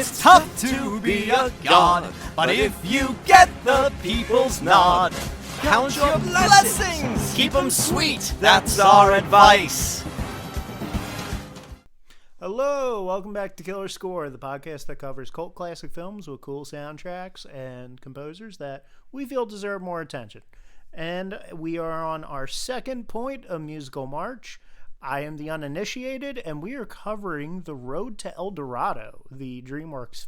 It's tough to be a god, but if you get the people's nod, count your blessings, keep them sweet, that's our advice. Hello, welcome back to Killer Score, the podcast that covers cult classic films with cool soundtracks and composers that we feel deserve more attention. And we are on our second point of musical march. I am the uninitiated, and we are covering The Road to El Dorado, the DreamWorks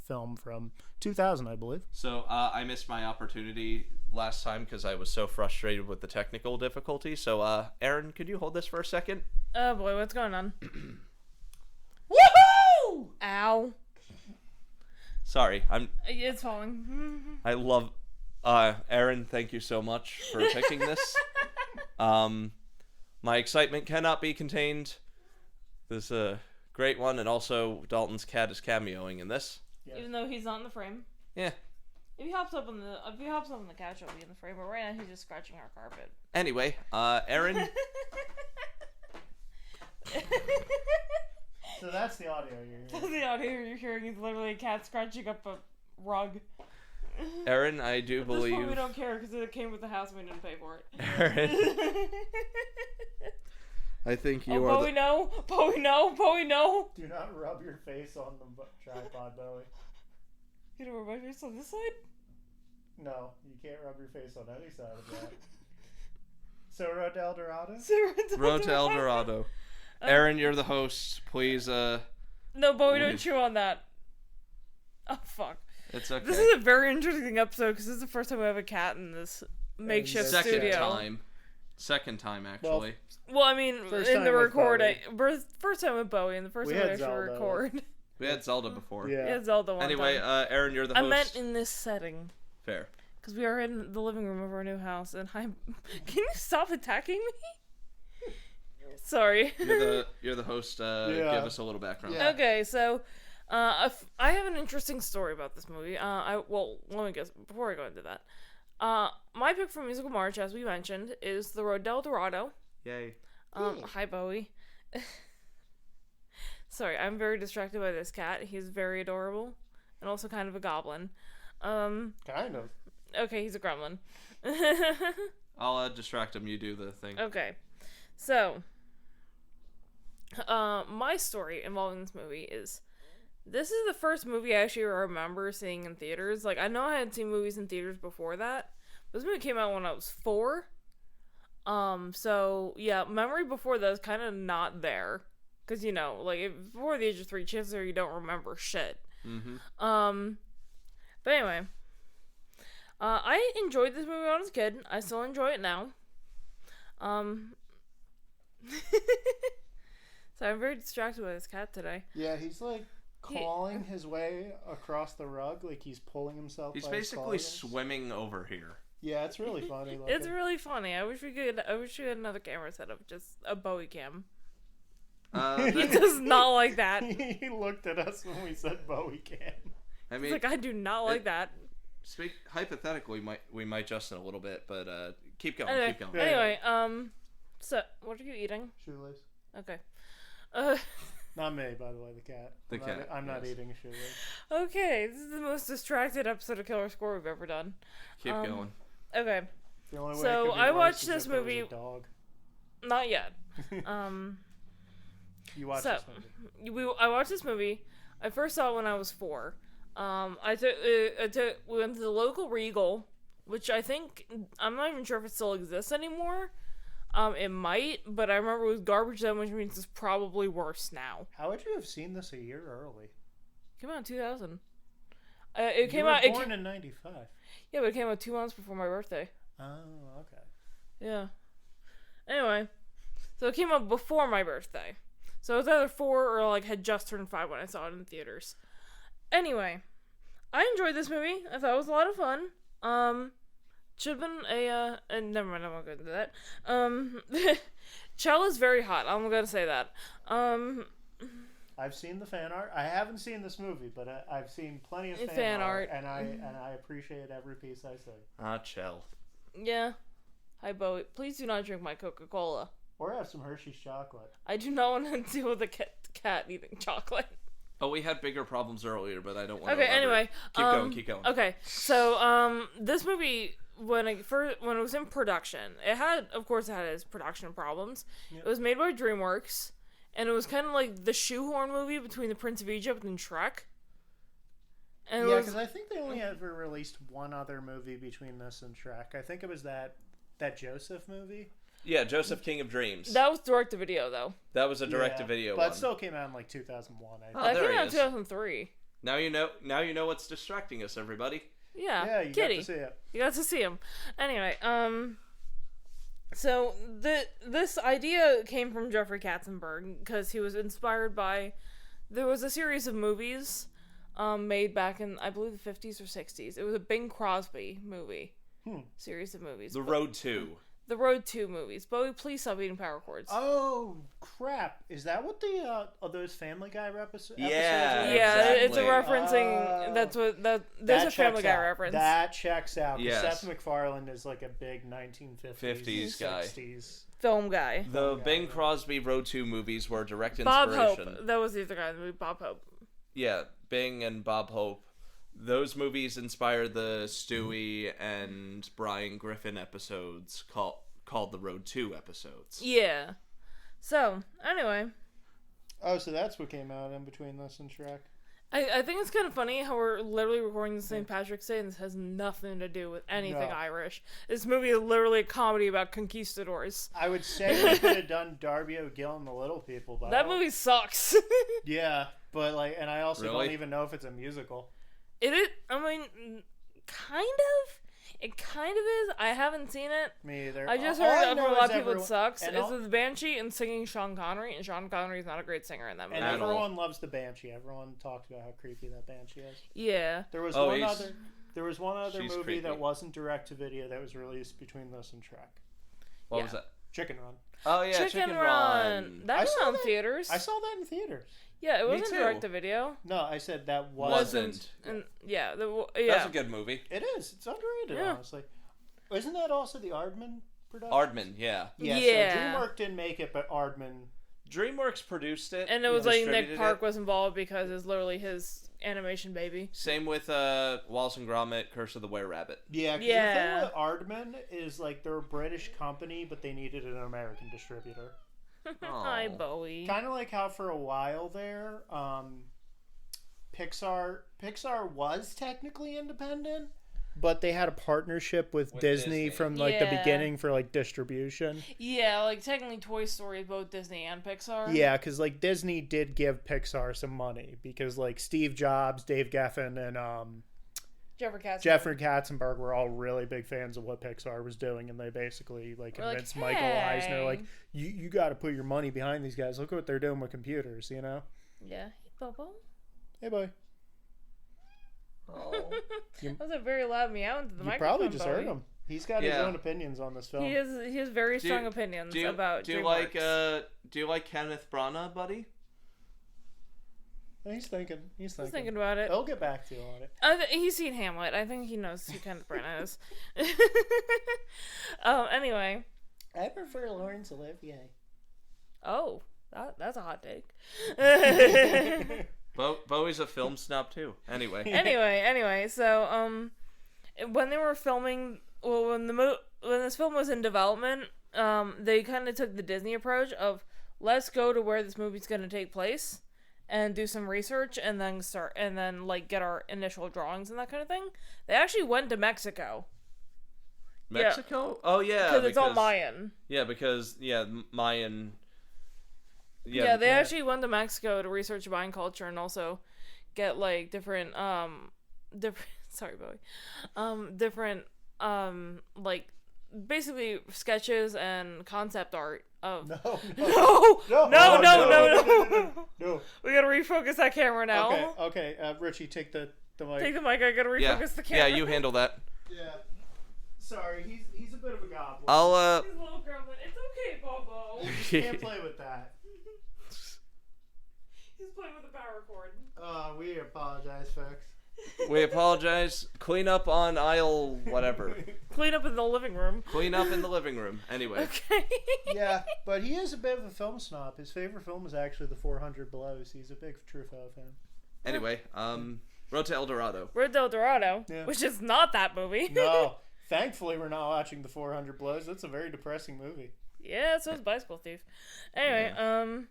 film from 2000, I believe. So I missed my opportunity last time because I was so frustrated with the technical difficulty. So, Aaron, could you hold this for a second? Oh boy, what's going on? Woohoo! Ow. Sorry, It's falling. I love... Aaron, thank you so much for picking this. My excitement cannot be contained. This is a great one, and also Dalton's cat is cameoing in this. Yes. Even though he's not in the frame. Yeah. If he hops up on the couch, he'll be in the frame. But right now, he's just scratching our carpet. Anyway, Aaron. So that's the audio you're hearing. That's the audio you're hearing is literally a cat scratching up a rug. Aaron, I do At believe... this point, we don't care because it came with the house and we didn't pay for it. Aaron. I think you are Bowie, no! Bowie, no! Bowie, no! Do not rub your face on the tripod, Bowie. You don't rub my face on this side? No, you can't rub your face on any side of that. So, Road to El Dorado? Road to El Dorado. Aaron, you're the host. Please, No, Bowie, don't chew on that. Oh, fuck. It's okay. This is a very interesting episode because this is the first time we have a cat in this makeshift studio. Second time, actually. Well, I mean, First in time the with recording. First time with Bowie, and the first We time we had actually Zelda. record. We had Zelda before. Yeah. We had Zelda one Anyway, time. Aaron, you're the host. I meant in this setting. Fair. Because we are in the living room of our new house, and Can you stop attacking me? Sorry. You're the host. Give us a little background. Yeah. Okay, so... I have an interesting story about this movie. Let me guess, before I go into that. My pick for Musical March, as we mentioned, is The Road to El Dorado. Yay. Hi, Bowie. Sorry, I'm very distracted by this cat. He's very adorable, and also kind of a goblin. Kind of. Okay, he's a gremlin. I'll distract him. You do the thing. Okay, so, my story involving this movie is... This is the first movie I actually remember seeing in theaters. Like, I know I had seen movies in theaters before that. But this movie came out when I was 4. So, yeah, memory before that is kind of not there. Because, you know, like, before the age of 3, chances are you don't remember shit. Mm-hmm. But anyway. I enjoyed this movie when I was a kid. I still enjoy it now. So I'm very distracted by this cat today. Yeah, he's like... clawing his way across the rug like he's pulling himself. He's by basically his claws. swimming over here. Yeah, it's really funny. Looking. It's really funny. I wish we had another camera set up, just a Bowie cam. He does not like that. He looked at us when we said Bowie cam. I mean, He's like, I do not like that. Hypothetically, we might just in a little bit, but keep going. Anyway, Keep going. Anyway, so what are you eating? Shoelace. Okay. Not me, by the way, the cat. I'm not eating a shoelace. Okay, this is the most distracted episode of Killer Score we've ever done. Keep going. Okay. The only way So, it could be I worse watched is this if there was movie- a dog. Not yet. You watched this movie. I watched this movie. I first saw it when I was 4. We went to the local Regal, which I think, I'm not even sure if it still exists anymore. It might, but I remember it was garbage then, which means it's probably worse now. How would you have seen this a year early? It came out in 2000. You were born in 95. Yeah, but it came out 2 months before my birthday. Oh, okay. Yeah. Anyway, so it came out before my birthday. So it was either 4 or, like, had just turned 5 when I saw it in theaters. Anyway, I enjoyed this movie. I thought it was a lot of fun. Should have been and never mind, I'm not going to do that. Chell is very hot, I'm going to say that. I've seen the fan art. I haven't seen this movie, but I've seen plenty of fan art. and I appreciate every piece I see. Chell. Yeah. Hi, Bowie. Please do not drink my Coca-Cola. Or have some Hershey's chocolate. I do not want to deal with a cat eating chocolate. Oh, we had bigger problems earlier, but I don't want to. Okay, anyway. Keep going. Okay, so, this movie, when it was in production, it had its production problems. Yep. It was made by DreamWorks, and it was kind of like the shoehorn movie between The Prince of Egypt and Shrek. And yeah, because I think they only ever released one other movie between this and Shrek. I think it was that Joseph movie. Yeah, Joseph King of Dreams. That was direct-to-video, though. That was a direct-to-video but one. it still came out in like 2001. I think. That came out in 2003. Now you know what's distracting us, everybody. Yeah, you Kitty. got to see it. You got to see him. Anyway, so this idea came from Jeffrey Katzenberg because he was inspired by, there was a series of movies made back in, I believe, the 50s or 60s. It was a Bing Crosby movie. Series of movies. The Road 2. The Road 2 movies. Bowie, please stop eating power cords. Oh, crap. Is that what those Family Guy episodes Yeah. Yeah, exactly. it's a referencing, there's a Family Guy reference. That checks out. Yes. Seth MacFarlane is like a big 1950s, 50s guy. 60s. Film guy. The Bing Crosby Road 2 movies were direct Bob inspiration. Hope. That was the other guy in the movie, Bob Hope. Yeah, Bing and Bob Hope. Those movies inspired the Stewie and Brian Griffin episodes called the Road 2 episodes. Yeah. So, anyway. Oh, so that's what came out in between this and Shrek. I think it's kind of funny how we're literally recording the St. Patrick's Day and this has nothing to do with anything Irish. This movie is literally a comedy about conquistadors. I would say we could have done Darby O'Gill and the Little People, but that movie sucks. Yeah, but and I also Really? don't even know if it's a musical. It is, I mean, kind of. It kind of is. I haven't seen it. Me either. I just All heard I from know a lot is of people it everyone- sucks. and It's all- the Banshee and singing Sean Connery, and Sean Connery is not a great singer in that movie. And at all. everyone loves the Banshee. Everyone talks about how creepy that Banshee is. Yeah. There was Oh, one he's- other. There was one other she's movie creepy. that wasn't direct to video that was released between this and Shrek. What Yeah. was that? Chicken Run. Oh, yeah, Chicken Run. That I was saw on that. theaters. I saw that in theaters. Yeah, it Me wasn't too. direct to video. No, I said that Wasn't. And yeah, That's a good movie. It is. It's underrated, Yeah. honestly. Isn't that also the Aardman production? Aardman, yeah. Yeah. Yeah. So DreamWorks didn't make it, but Aardman. DreamWorks produced it. And it was like Nick distributed Park it. was involved because it's literally his animation baby. Same with Wallace and Gromit, Curse of the Were-Rabbit. Yeah. 'Cause Yeah. the thing with Aardman is they're a British company, but they needed an American distributor. Hi, Aw. Bowie. Kind of like how for a while there, Pixar was technically independent, but they had a partnership with Disney from the Yeah. beginning for distribution. Yeah, like technically Toy Story is both Disney and Pixar. Yeah, because Disney did give Pixar some money because Steve Jobs, Dave Geffen, and Jeffrey Katzenberg were all really big fans of what Pixar was doing, and they basically convinced Michael Eisner you got to put your money behind these guys. Look what they're doing with computers, you know. Yeah. Hey, Bobo. Hey, boy. Oh. That was a very loud meow into the You microphone. probably just Bowie. heard him. He's got his own opinions on this film. He has very strong opinions about do you DreamWorks. do you like Kenneth Branagh, buddy? He's thinking. He's thinking about it. He'll get back to you on it. He's seen Hamlet. I think he knows who Kenneth Branagh is. Anyway. I prefer Laurence Olivier. Oh, that's a hot take. Bowie's a film snob too. Anyway. Anyway, so when they were filming, well, when this film was in development, they kind of took the Disney approach of let's go to where this movie's going to take place and do some research and then get our initial drawings and that kind of thing. They actually went to Mexico. Mexico? Oh yeah, Because it's all Mayan. Yeah, because Mayan. Yeah, they actually went to Mexico to research Mayan culture and also get different sorry, Bowie. Different basically sketches and concept art of No. We gotta refocus that camera now. Okay. Richie, take the mic. Take the mic. I gotta refocus the camera. Yeah, you handle that. Yeah. Sorry, he's a bit of a goblin. I'll He's a little gremlin. It's okay, Bobo. Can't play with that. He's playing with a power cord. We apologize, folks. We apologize. Clean up on aisle whatever. Clean up in the living room. Clean up in the living room. Anyway. Okay. Yeah, but he is a bit of a film snob. His favorite film is actually The 400 Blows. He's a big Truffaut fan. Anyway, Road to El Dorado. Road to El Dorado, Yeah. which is not that movie. No, thankfully we're not watching the 400 Blows. That's a very depressing movie. Yeah, so is Bicycle Thief. Anyway,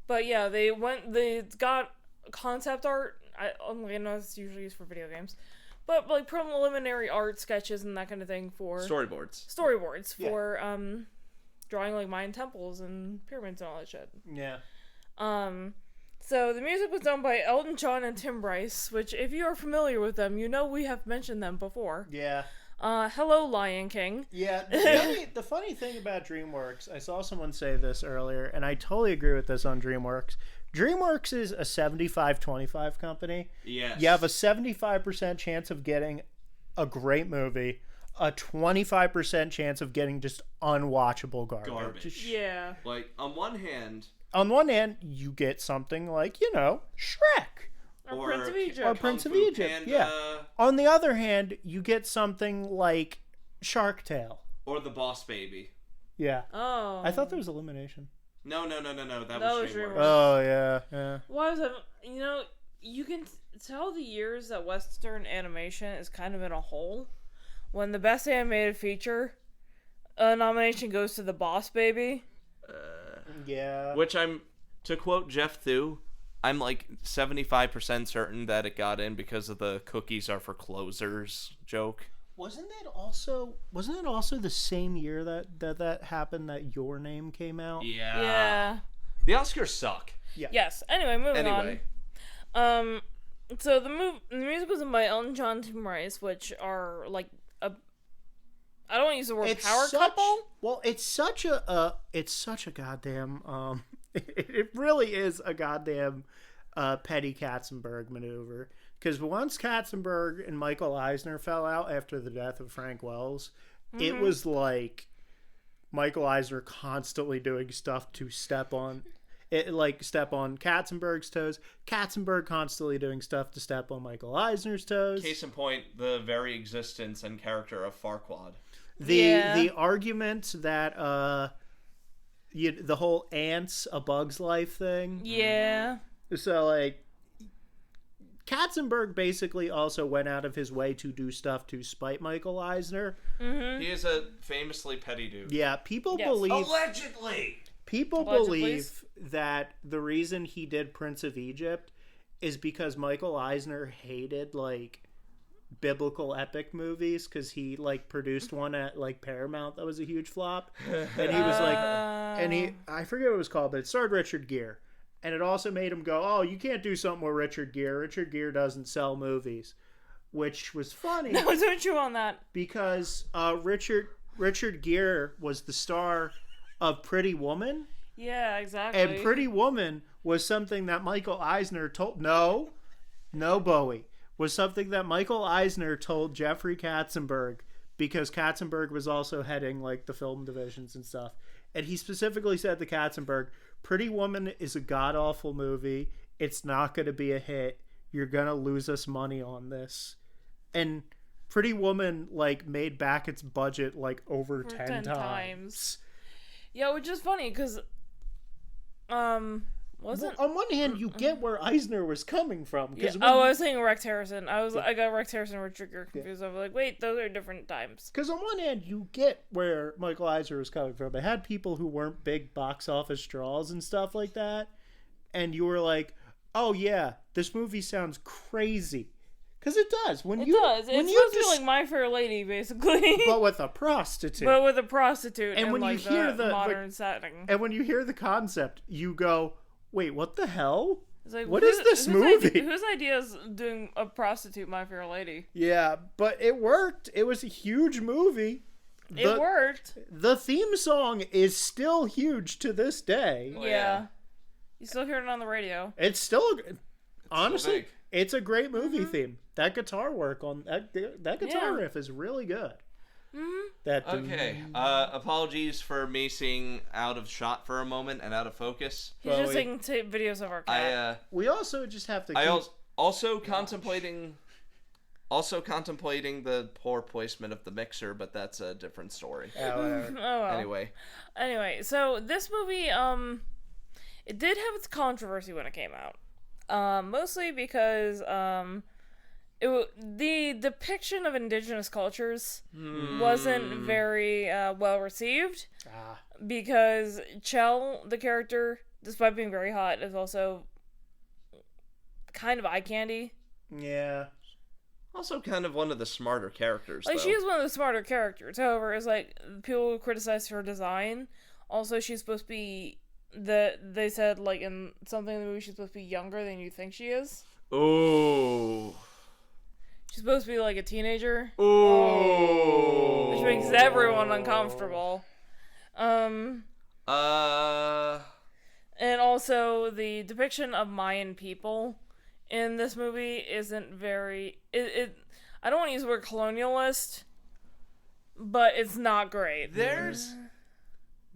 but yeah, they got concept art. I know it's usually used for video games, but like preliminary art sketches and that kind of thing for Storyboards. Yeah. for drawing like Mayan temples and pyramids and all that shit. Yeah. So the music was done by Elton John and Tim Rice, which if you are familiar with them, you know we have mentioned them before. Yeah. Hello, Lion King. Yeah, the funny thing about DreamWorks, I saw someone say this earlier, and I totally agree with this on DreamWorks. DreamWorks is a 75-25 company. Yes. You have a 75% chance of getting a great movie, a 25% chance of getting just unwatchable garbage. Yeah. Like, on one hand... On one hand, you get something like, Shrek. Or Prince of Egypt. Or Kung Prince of Fu Egypt, Panda, yeah. On the other hand, you get something like Shark Tale. Or The Boss Baby. Yeah. Oh. I thought there was Illumination. No. That That was was DreamWorks. DreamWorks. Oh, yeah. Why was that? You can tell the years that Western animation is kind of in a hole when the best animated feature nomination goes to The Boss Baby. Yeah. Which to quote Jeff Thu, I'm like 75% certain that it got in because of the cookies are for closers joke. Wasn't it also the same year that happened that Your Name came out? Yeah. The Oscars suck. Yeah. Yes. Anyway, moving Anyway. on. So the music was done by Elton John and Tim Rice, which are like I don't want to use the word power couple. Well, it's such a goddamn it really is a goddamn Petty Katzenberg maneuver. Because once Katzenberg and Michael Eisner fell out after the death of Frank Wells, it was like Michael Eisner constantly doing stuff to step on Katzenberg's toes. Katzenberg constantly doing stuff to step on Michael Eisner's toes. Case in point, the very existence and character of Farquaad. The argument that the whole ants a Bug's Life thing. Yeah. So like Katzenberg basically also went out of his way to do stuff to spite Michael Eisner. Mm-hmm. He is a famously petty dude. Yeah, people Yes. believe Allegedly. believe that the reason he did Prince of Egypt is because Michael Eisner hated like biblical epic movies because he like produced one at like Paramount that was a huge flop, and he was like, I forget what it was called, but it starred Richard Gere, and it also made him go, oh, you can't do something with Richard Gere. Richard Gere doesn't sell movies, which was funny. No, don't chew on that. Because Richard Gere was the star of Pretty Woman. Yeah, exactly. And Pretty Woman was something that Michael Eisner told... No, Bowie. Was something that Michael Eisner told Jeffrey Katzenberg because Katzenberg was also heading like the film divisions and stuff. And he specifically said to Katzenberg, Pretty Woman is a god-awful movie. It's not going to be a hit. You're going to lose us money on this. And Pretty Woman like made back its budget like over 10 times. Yeah, which is funny because wasn't on one hand you get where Eisner was coming from because I was saying Rex Harrison. I got Rex Harrison and Richard Gere confused. I was like, wait, those are different times. Because on one hand you get where Michael Eisner was coming from. It had people who weren't big box office draws and stuff like that, and you were like, oh yeah, this movie sounds crazy. Because it does. It's supposed to be like My Fair Lady, basically. But with a prostitute. But with a prostitute. And when like you hear the modern setting. And when you hear the concept, you go, wait, what the hell? It's like, what is this movie? Whose idea is doing a prostitute My Fair Lady? Yeah, but it worked. It was a huge movie. It worked. The theme song is still huge to this day. Yeah. You still hear it on the radio. It's still... Honestly, big. it's a great movie theme. That guitar work on that guitar riff is really good. Mm-hmm. Okay. Apologies for me seeing out of shot for a moment and out of focus. He's just taking videos of our cat. We also just have to. Also contemplating the poor placement of the mixer, but that's a different story. Whatever. Oh well. Anyway, so this movie, it did have its controversy when it came out. Mostly because the depiction of indigenous cultures wasn't very well received. Because Chell, the character, despite being very hot, is also kind of eye candy. Yeah. Also kind of one of the smarter characters, Like, though. she is one of the smarter characters. However, it's like, people criticize her design. Also, she's supposed to be, they said, like, in something in the movie, she's supposed to be younger than you think she is. Ooh. She's supposed to be, like, a teenager. Ooh. Which makes everyone uncomfortable. And also, the depiction of Mayan people in this movie isn't very... I don't want to use the word colonialist, but it's not great. There's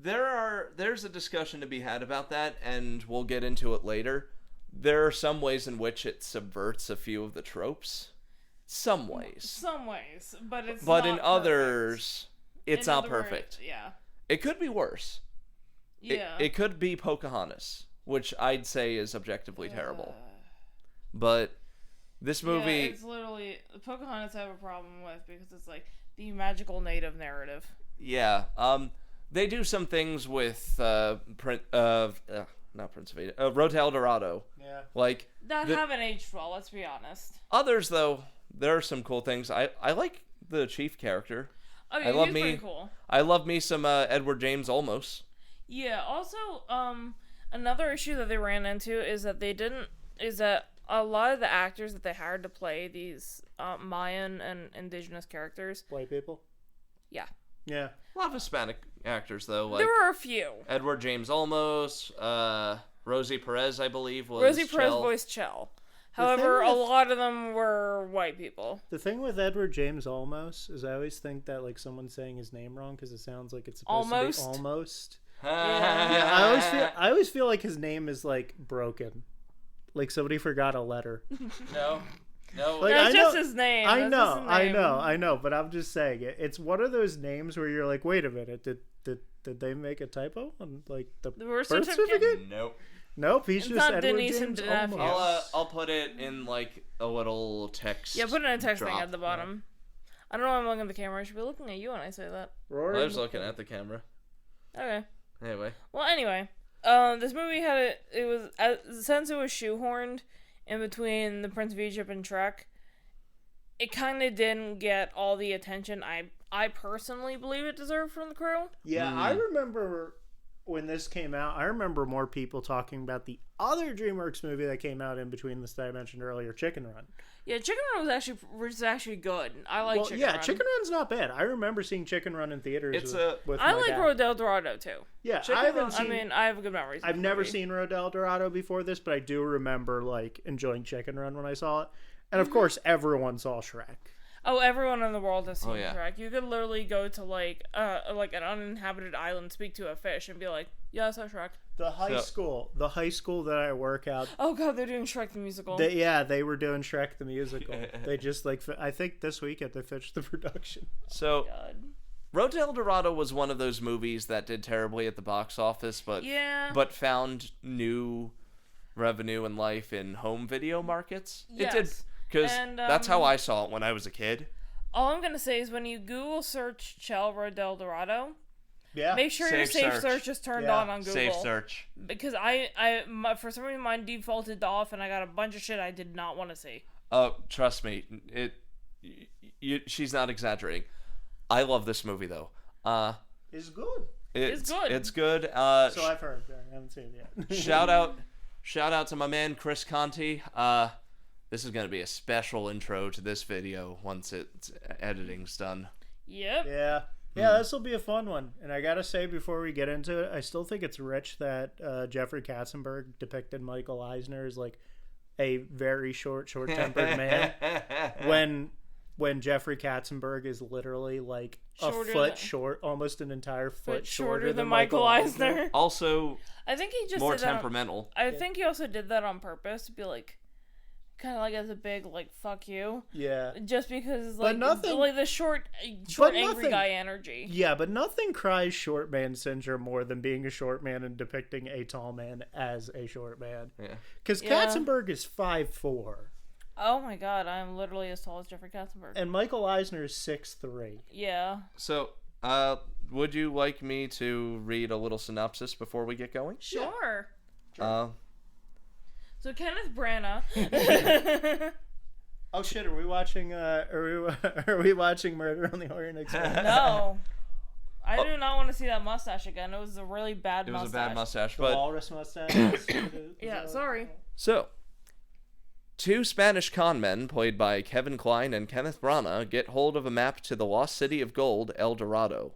a discussion to be had about that, and we'll get into it later. There are some ways in which it subverts a few of the tropes. Some ways. But it's But not in perfect. others, it's In not other words, perfect. yeah. It could be worse. Yeah. It could be Pocahontas, which I'd say is objectively terrible. But this movie... Yeah, it's literally... Pocahontas I have a problem with because it's like the magical native narrative. Yeah. They do some things with not Prince of Rotel Dorado. Yeah. Like... That haven't aged well, let's be honest. Others, though, there are some cool things. I like the chief character. Oh, I yeah, love he's me. pretty cool. I love me some Edward James Olmos. Yeah, also, another issue that they ran into is that a lot of the actors that they hired to play these Mayan and indigenous characters... White people? Yeah. Yeah. A lot of Hispanic actors, though. Like There were a few. Edward James Olmos, Rosie Perez, I believe, was Rosie Perez Chell. voiced Chell. However, thing a with- lot of them were white people. The thing with Edward James Olmos is I always think that like someone's saying his name wrong because it sounds like it's supposed to be almost. Yeah, I always feel like his name is like broken, like somebody forgot a letter. No. Like, That's I just know- his name. I That's know, just his name. I know, but I'm just saying it. It's one of those names where you're like, wait a minute, did they make a typo on like the birth birth certificate? Nope. He's It's just not Edward Denise and James Denaphy. Olmos. I'll put it in like a little text. Yeah, put in a text thing drop. at the bottom. I don't know why I'm looking at the camera. I should be looking at you when I say that. Rory I was looking at the camera. Okay. Anyway. Well, anyway, this movie had since it was shoehorned in between the Prince of Egypt and Shrek, it kind of didn't get all the attention I personally believe it deserved from the crew. Yeah, I remember when this came out. I remember more people talking about the other DreamWorks movie that came out in between this that I mentioned earlier, Chicken Run. Yeah, Chicken Run was actually good. I like Chicken Run. Chicken Run's not bad. I remember seeing Chicken Run in theaters. With I my like dad. Rodel Dorado too. Yeah, Chicken I haven't Run, seen. I have good memories. I've never seen Rodel Dorado before this, but I do remember like enjoying Chicken Run when I saw it. And of course, everyone saw Shrek. Oh, everyone in the world has seen yeah. Shrek. You could literally go to like an uninhabited island, speak to a fish, and be like, "Yeah, I saw Shrek." The high school that I work at. Oh god, they're doing Shrek the musical. They were doing Shrek the musical. They just like I think this weekend they finished the production. So, God. Rodel Dorado was one of those movies that did terribly at the box office, but found new revenue and life in home video markets. Yes. It did, because And, that's how I saw it when I was a kid. All I'm gonna say is when you Google search Chell Rodel Dorado, Yeah. make sure your Safe safe search. search is turned Yeah. on Google. Safe search. Because for some reason mine defaulted off and I got a bunch of shit I did not want to see. Trust me, she's not exaggerating. I love this movie though. It's good. It's good. It's good. So I've heard. I haven't seen it yet. Shout out to my man Chris Conte. This is gonna be a special intro to this video once its editing's done. Yep. Yeah, this will be a fun one. And I gotta say, before we get into it, I still think it's rich that Jeffrey Katzenberg depicted Michael Eisner as like a very short-tempered man. When Jeffrey Katzenberg is literally like short, almost an entire foot shorter than Michael Eisner. Also, I think he just more did that temperamental. I think he also did that on purpose to be like, kind of like as a big like fuck you. Yeah. Just because But like nothing- like the short but angry nothing- guy energy. Yeah, but nothing cries short man syndrome more than being a short man and depicting a tall man as a short man. Yeah. Because Yeah. Katzenberg is 5'4", Oh my god, I'm literally as tall as Jeffrey Katzenberg. and Michael Eisner is 6'3". Yeah. So, would you like me to read a little synopsis before we get going? Sure. Uh, So Kenneth Branagh. Oh shit! Are we watching? Are we watching Murder on the Orient Express? No. I do not want to see that mustache again. It was a really bad it was mustache. a bad mustache, The but walrus mustache. Yeah, sorry. so two Spanish con men, played by Kevin Kline and Kenneth Branagh, get hold of a map to the lost city of gold, El Dorado.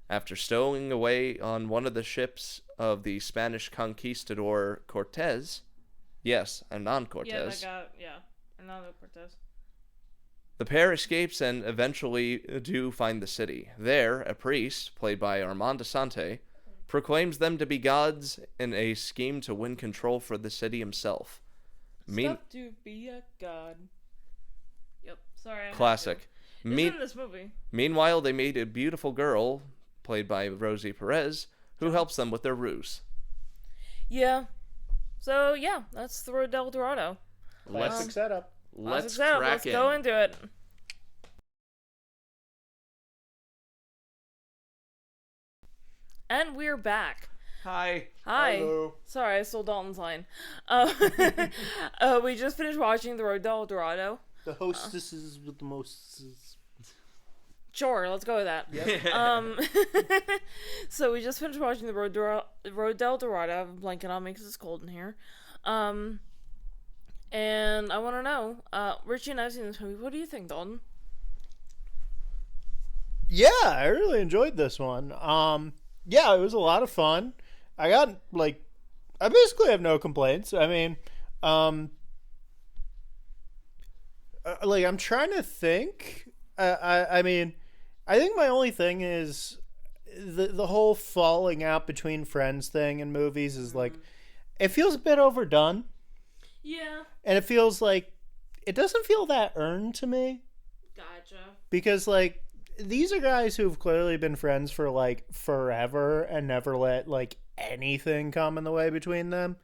After stowing away on one of the ships of the Spanish conquistador Cortez, yes, Hernan Cortez, Hernando Cortez. the pair escapes and eventually do find the city. There, a priest, played by Armand Asante, proclaims them to be gods in a scheme to win control for the city himself. Stuff to be a god. Yep. Sorry. I had Classic. to. It's in this movie. Meanwhile, they meet a beautiful girl, played by Rosie Perez, who helps them with their ruse. Yeah. So yeah, that's the Road del Dorado. Classic setup. Let's Classic setup. crack Let's in. go into it. And we're back. Hi. Hi. Hello. Sorry, I stole Dalton's line. We just finished watching The Road del Dorado. The hostesses with the most. Sure, let's go with that. Yep. So we just finished watching The Road del Dorado. I'm blanking on me because it's cold in here. And I want to know, Richie and I've seen this movie. What do you think, Dalton? Yeah, I really enjoyed this one. Yeah, it was a lot of fun. I basically have no complaints. I mean, I'm trying to think. I mean, I think my only thing is the whole falling out between friends thing in movies is like, it feels a bit overdone. Yeah. And it feels like it doesn't feel that earned to me. Gotcha. Because, like, these are guys who've clearly been friends for, like, forever and never let, like, anything come in the way between them.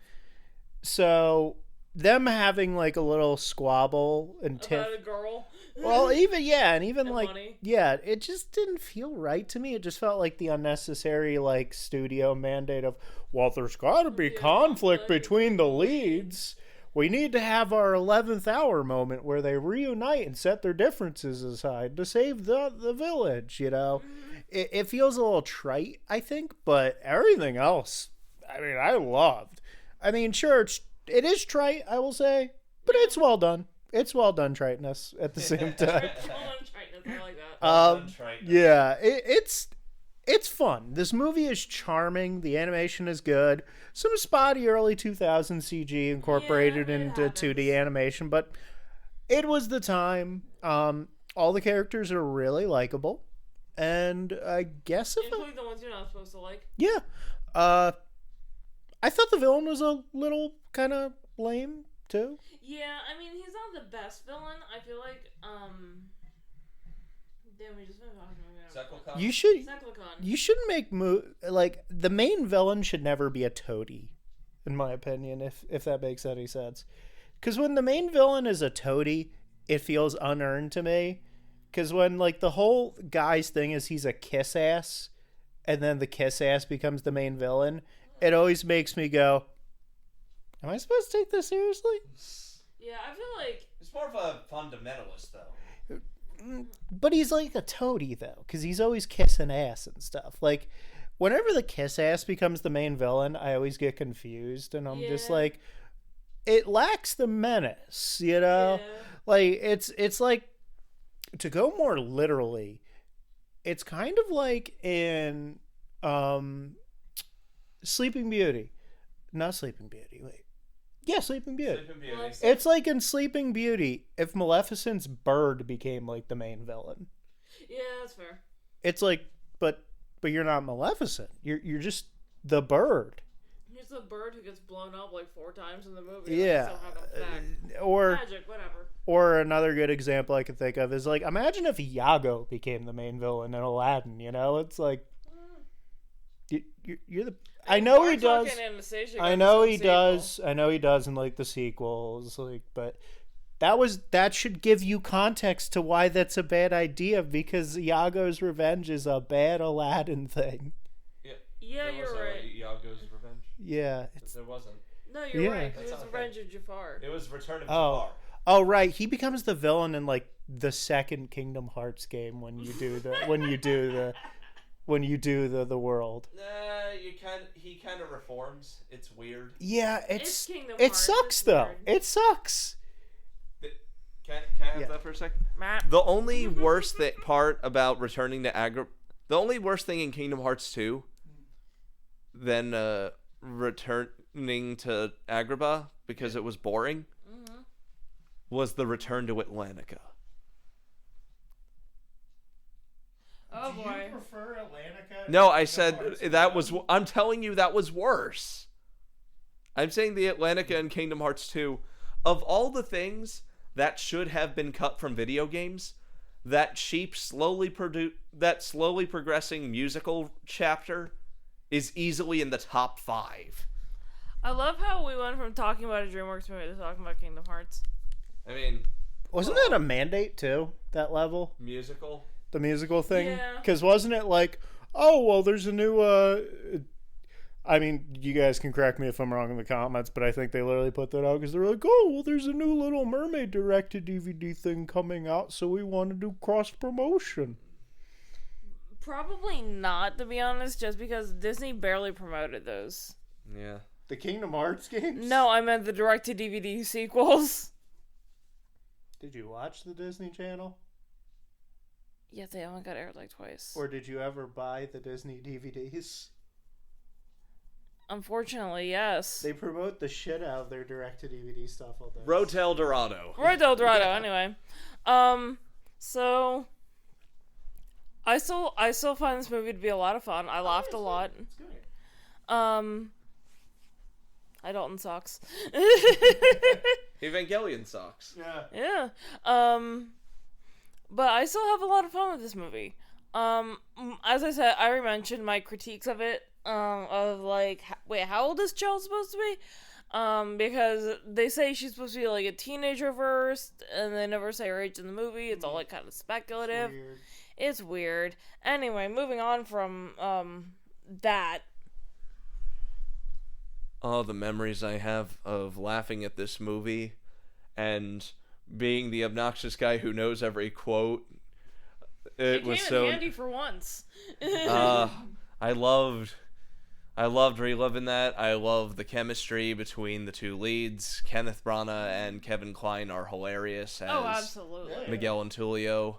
So, them having, like, a little squabble and About a girl. well, even, yeah, and even, And like, money. yeah, it just didn't feel right to me. It just felt like the unnecessary, like, studio mandate of, well, there's got to be conflict between the leads. We need to have our 11th hour moment where they reunite and set their differences aside to save the village, you know? It feels a little trite, I think, but everything else, I mean, I loved. I mean, sure, it is trite, I will say, but it's well done. It's well done triteness at the same time. I like that. Yeah, it's fun. This movie is charming. The animation is good. Some spotty early 2000 CG incorporated Yeah, it into happens. 2D animation, but it was the time. All the characters are really likable, and I guess Including the ones you're not supposed to like. yeah. I thought the villain was a little kind of lame too. Yeah, I mean, he's not the best villain. I feel like, damn, we just finished watching it. You shouldn't make like the main villain should never be a toady, in my opinion, if that makes any sense. Because when the main villain is a toady, it feels unearned to me. Because when like the whole guy's thing is he's a kiss ass, and then the kiss ass becomes the main villain, it always makes me go, "Am I supposed to take this seriously?" Yeah, I feel like It's more of a fundamentalist, though. But he's like a toady though, because he's always kissing ass and stuff. Like, whenever the kiss ass becomes the main villain, I always get confused, and I'm just Yeah. like, it lacks the menace, you know? Yeah. Like, it's like, to go more literally, it's kind of like in Sleeping Beauty. Not Sleeping Beauty, wait. Yeah, Sleeping Beauty. It's like in Sleeping Beauty if Maleficent's bird became like the main villain. yeah, that's fair. It's like, but you're not Maleficent. You're just the bird. He's the bird who gets blown up like 4 times in the movie. Yeah. Like, somehow comes back. Or Magic, whatever. or another good example I could think of is like, imagine if Iago became the main villain in Aladdin. You know, it's like you're the. I know he does. I know he does. I know he does in like the sequels, like, but that should give you context to why that's a bad idea, because Iago's revenge is a bad Aladdin thing. Yeah, you're right. Iago's revenge. Yeah, There wasn't. No, you're right. That's It was Revenge of Jafar. It was Return of Oh. Jafar. Oh right, he becomes the villain in like the second Kingdom Hearts game when you do the world. He kind of reforms. It's weird. Yeah, It's Kingdom it Hearts, sucks it's though. weird. It sucks. Can I have that for a second? Matt. The only worst part about returning to the only worst thing in Kingdom Hearts 2 than returning to Agrabah, because it was boring, was the return to Atlantica. Oh boy. Do you prefer Atlantica? No, I said that was. I'm telling you, that was worse. I'm saying the Atlantica in Kingdom Hearts 2, of all the things that should have been cut from video games, that slowly progressing musical chapter is easily in the top 5. I love how we went from talking about a DreamWorks movie to talking about Kingdom Hearts. I mean, Wasn't that a mandate too? That level, musical. the musical thing. Yeah. Because wasn't it like, oh well, there's a new. I mean, you guys can correct me if I'm wrong in the comments, but I think they literally put that out because they're like, oh well, there's a new Little Mermaid direct-to-DVD thing coming out, so we want to do cross promotion. Probably not, to be honest, just because Disney barely promoted those. Yeah. The Kingdom Hearts games? No, I meant the direct-to-DVD sequels. Did you watch the Disney Channel? Yeah, they only got aired like twice. Or did you ever buy the Disney DVDs? Unfortunately, yes. They promote the shit out of their direct-to-DVD stuff all day. Road to El Dorado. Road to El Dorado, anyway. So I still find this movie to be a lot of fun. I laughed a lot. It's good. Dalton sucks. Evangelion socks. Yeah. Yeah. But I still have a lot of fun with this movie. As I said, I already mentioned my critiques of it. Of like, wait, how old is Chell supposed to be? Because they say she's supposed to be like a teenager first, and they never say her age in the movie. It's all like kind of speculative. It's weird. Anyway, moving on from that. Oh, the memories I have of laughing at this movie and being the obnoxious guy who knows every quote. It was came so in handy for once. I loved reliving that. I love the chemistry between the two leads. Kenneth Branagh and Kevin Kline are hilarious as Absolutely. Miguel and Tulio.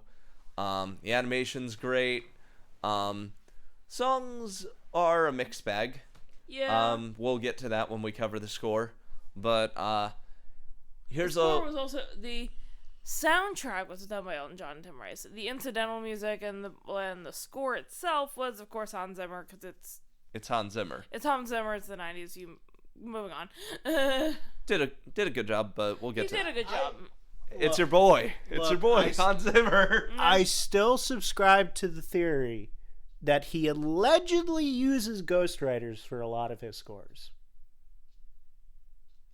The animation's great. Songs are a mixed bag. Yeah. We'll get to that when we cover the score. But here's the score was also the soundtrack was done by Elton John and Tim Rice. The incidental music and the score itself was, of course, Hans Zimmer, because it's Hans Zimmer. It's Hans Zimmer. It's the 90s. Moving on. Did a good job, but we'll get to He did a good job. It's your boy. It's your boy, I- Hans Zimmer. I still subscribe to the theory that he allegedly uses ghostwriters for a lot of his scores.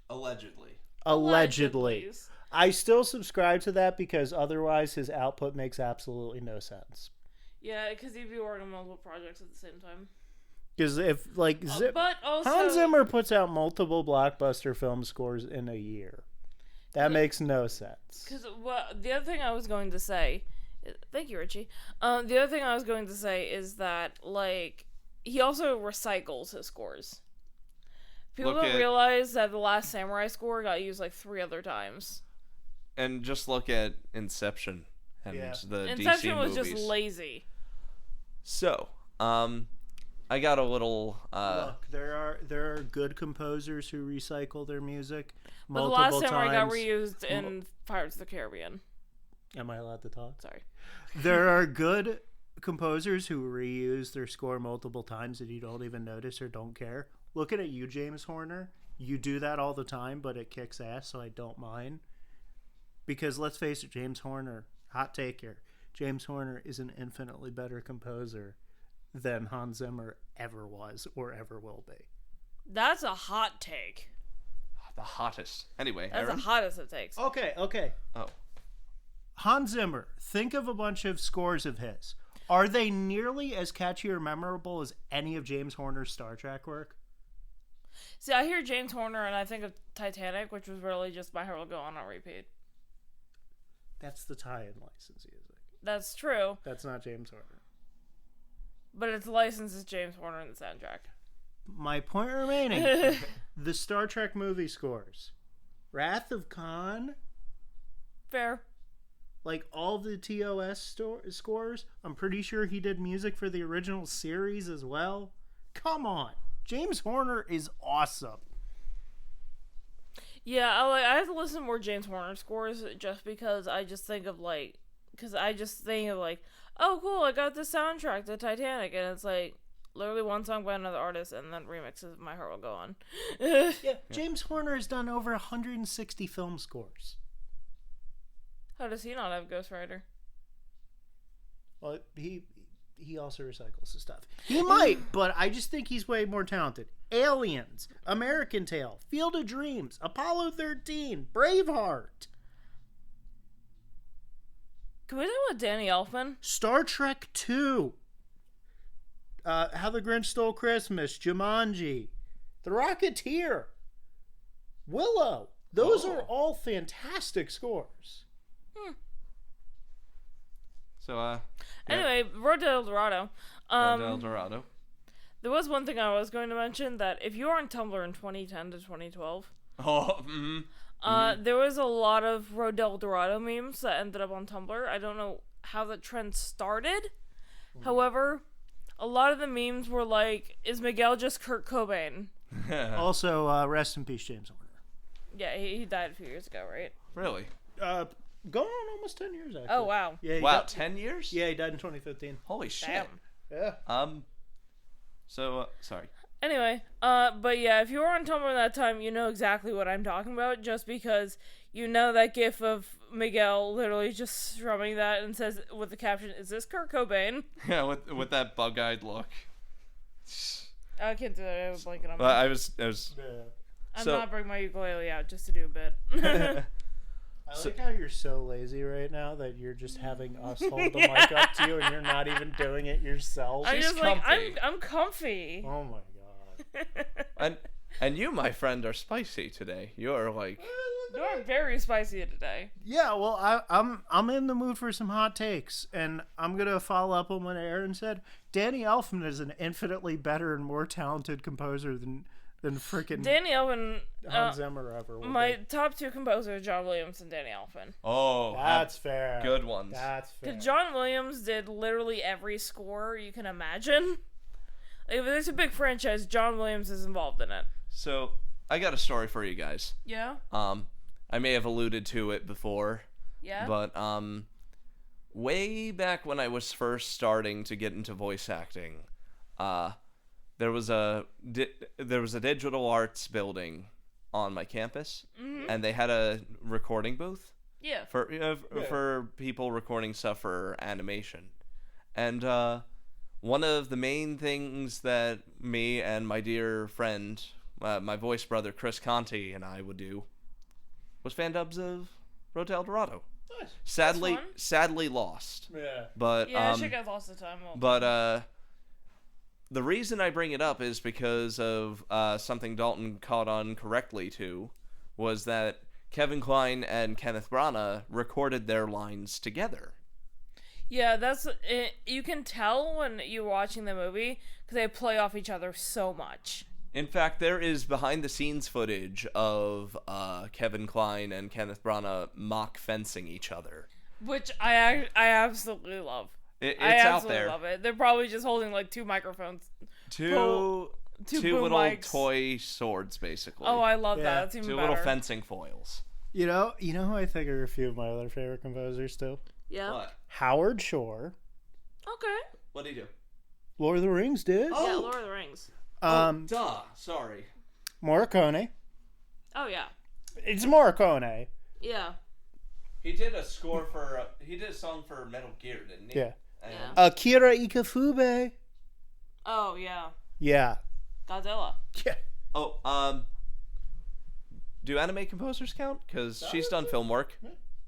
Allegedly. Allegedly. I still subscribe to that because otherwise his output makes absolutely no sense. Yeah, because he'd be working on multiple projects at the same time. Because if, like, But also, Hans Zimmer puts out multiple blockbuster film scores in a year. That makes no sense. Because the other thing I was going to say, thank you, Richie. The other thing I was going to say is that, like, he also recycles his scores. People don't realize that the Last Samurai score got used like 3 other times. And just look at Inception and the Inception DC was movies. just lazy. So, I got a little. Look, there are good composers who recycle their music But the multiple Last Samurai got times. reused in Pirates of the Caribbean. Am I allowed to talk? Sorry. There are good composers who reuse their score multiple times that you don't even notice or don't care. looking at you, James Horner, you do that all the time, but it kicks ass, so I don't mind. Because let's face it, James Horner, hot take here, James Horner is an infinitely better composer than Hans Zimmer ever was or ever will be. That's a hot take. The hottest. Anyway, That's Aaron? the hottest it takes. Okay. Oh. Hans Zimmer, think of a bunch of scores of his. Are they nearly as catchy or memorable as any of James Horner's Star Trek work? See, I hear James Horner and I think of Titanic, which was really just My Heart Will Go On repeat. That's the tie-in license music. That's true. That's not James Horner. But it's licensed as James Horner in the soundtrack. My point remaining, the Star Trek movie scores. Wrath of Khan, Fair. like all the TOS scores, I'm pretty sure he did music for the original series as well. Come on. James Horner is awesome. Yeah, I have to listen to more James Horner scores just because I just think of oh cool, I got the soundtrack to Titanic, and it's like literally one song by another artist and then remixes of My Heart Will Go On. Yeah, James Horner has done over 160 film scores. How does he not have Ghost Rider? Well, he also recycles his stuff. He might, but I just think he's way more talented. Aliens, American Tail, Field of Dreams, Apollo 13, Braveheart, Can we talk about Danny Elfman? Star Trek 2, How the Grinch Stole Christmas, Jumanji, The Rocketeer, Willow. Those are all fantastic scores. So, Anyway, Road to El Dorado. El Dorado. There was one thing I was going to mention, that if you were on Tumblr in 2010 to 2012, there was a lot of Road to El Dorado memes that ended up on Tumblr. I don't know how the trend started. However, a lot of the memes were like, is Miguel just Kurt Cobain? Also, rest in peace, James Horner. Yeah, he died a few years ago, right? Really? Going on almost 10 years, actually. Oh, wow. Yeah, Wow, 10 years? Yeah, he died in 2015. Holy shit. Damn. Yeah. So, sorry. Anyway, but yeah, if you were on Tumblr that time, you know exactly what I'm talking about, just because you know that gif of Miguel literally just strumming that and says with the caption, "Is this Kurt Cobain?" Yeah, with that bug-eyed look. I can't do that. I was blanking on Well, that. I was I'm so- not bringing my ukulele out just to do a bit. I like how you're so lazy right now that you're just having us hold the mic up to you and you're not even doing it yourself. I'm just like, comfy. I'm comfy. Oh my god. and you, my friend, are spicy today. You're like, You're very spicy today. Yeah, well, I'm in the mood for some hot takes, and I'm gonna follow up on what Aaron said. Danny Elfman is an infinitely better and more talented composer than freaking Danny Elfman. Hans Zimmer ever will My be. top two composers, John Williams and Danny Elfman. oh, That's fair. good ones. That's fair. Because John Williams did literally every score you can imagine. Like, if there's a big franchise, John Williams is involved in it. So, I got a story for you guys. Yeah? I may have alluded to it before, Yeah? but way back when I was first starting to get into voice acting, there was a digital arts building on my campus, and they had a recording booth Yeah. for people recording stuff for animation. And one of the main things that me and my dear friend, my voice brother Chris Conte, and I would do was fan dubs of Road to El Dorado. Nice. Sadly lost. Yeah. But Yeah, shit got lost the time. the reason I bring it up is because of something Dalton caught on correctly to, was that Kevin Kline and Kenneth Branagh recorded their lines together. Yeah, that's it. You can tell when you're watching the movie because they play off each other so much. In fact, there is behind-the-scenes footage of Kevin Kline and Kenneth Branagh mock fencing each other. Which I absolutely love. It's I out absolutely there. love it. They're probably just holding like two microphones. Two boom little mics. toy swords, basically. Oh, I love Yeah. that. That's even Two better. little fencing foils. You know who I think are a few of my other favorite composers too? Yeah. What? Howard Shore. Okay. What do you do? Lord of the Rings did. Oh. Yeah, Lord of the Rings. Duh. Sorry. Morricone. Oh yeah. It's Morricone. Yeah. He did a score for. He did a song for Metal Gear, didn't he? Yeah. And Akira Ikefube. Oh yeah. Yeah. Godzilla. Yeah. Oh, do anime composers count? Because she's done film work.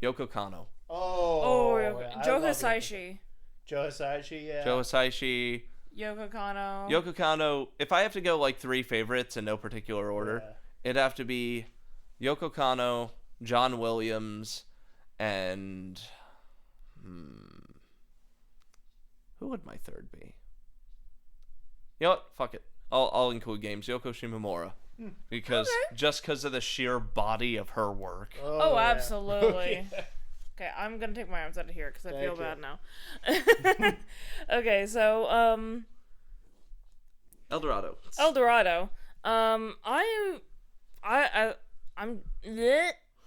Yoko Kanno. Oh. Yeah. Joe Hisaishi. Joe Hisaishi, yeah. Joe Hisaishi. Yoko Kanno. Yoko Kanno. If I have to go like 3 favorites in no particular order, it'd have to be Yoko Kanno, John Williams, and who would my third be? You know what? Fuck it. I'll include games. Yoko Shimomura. Because just because of the sheer body of her work. Oh, yeah. absolutely. Okay, I'm gonna take my arms out of here because I feel bad now. Okay, so El Dorado. El Dorado. I'm.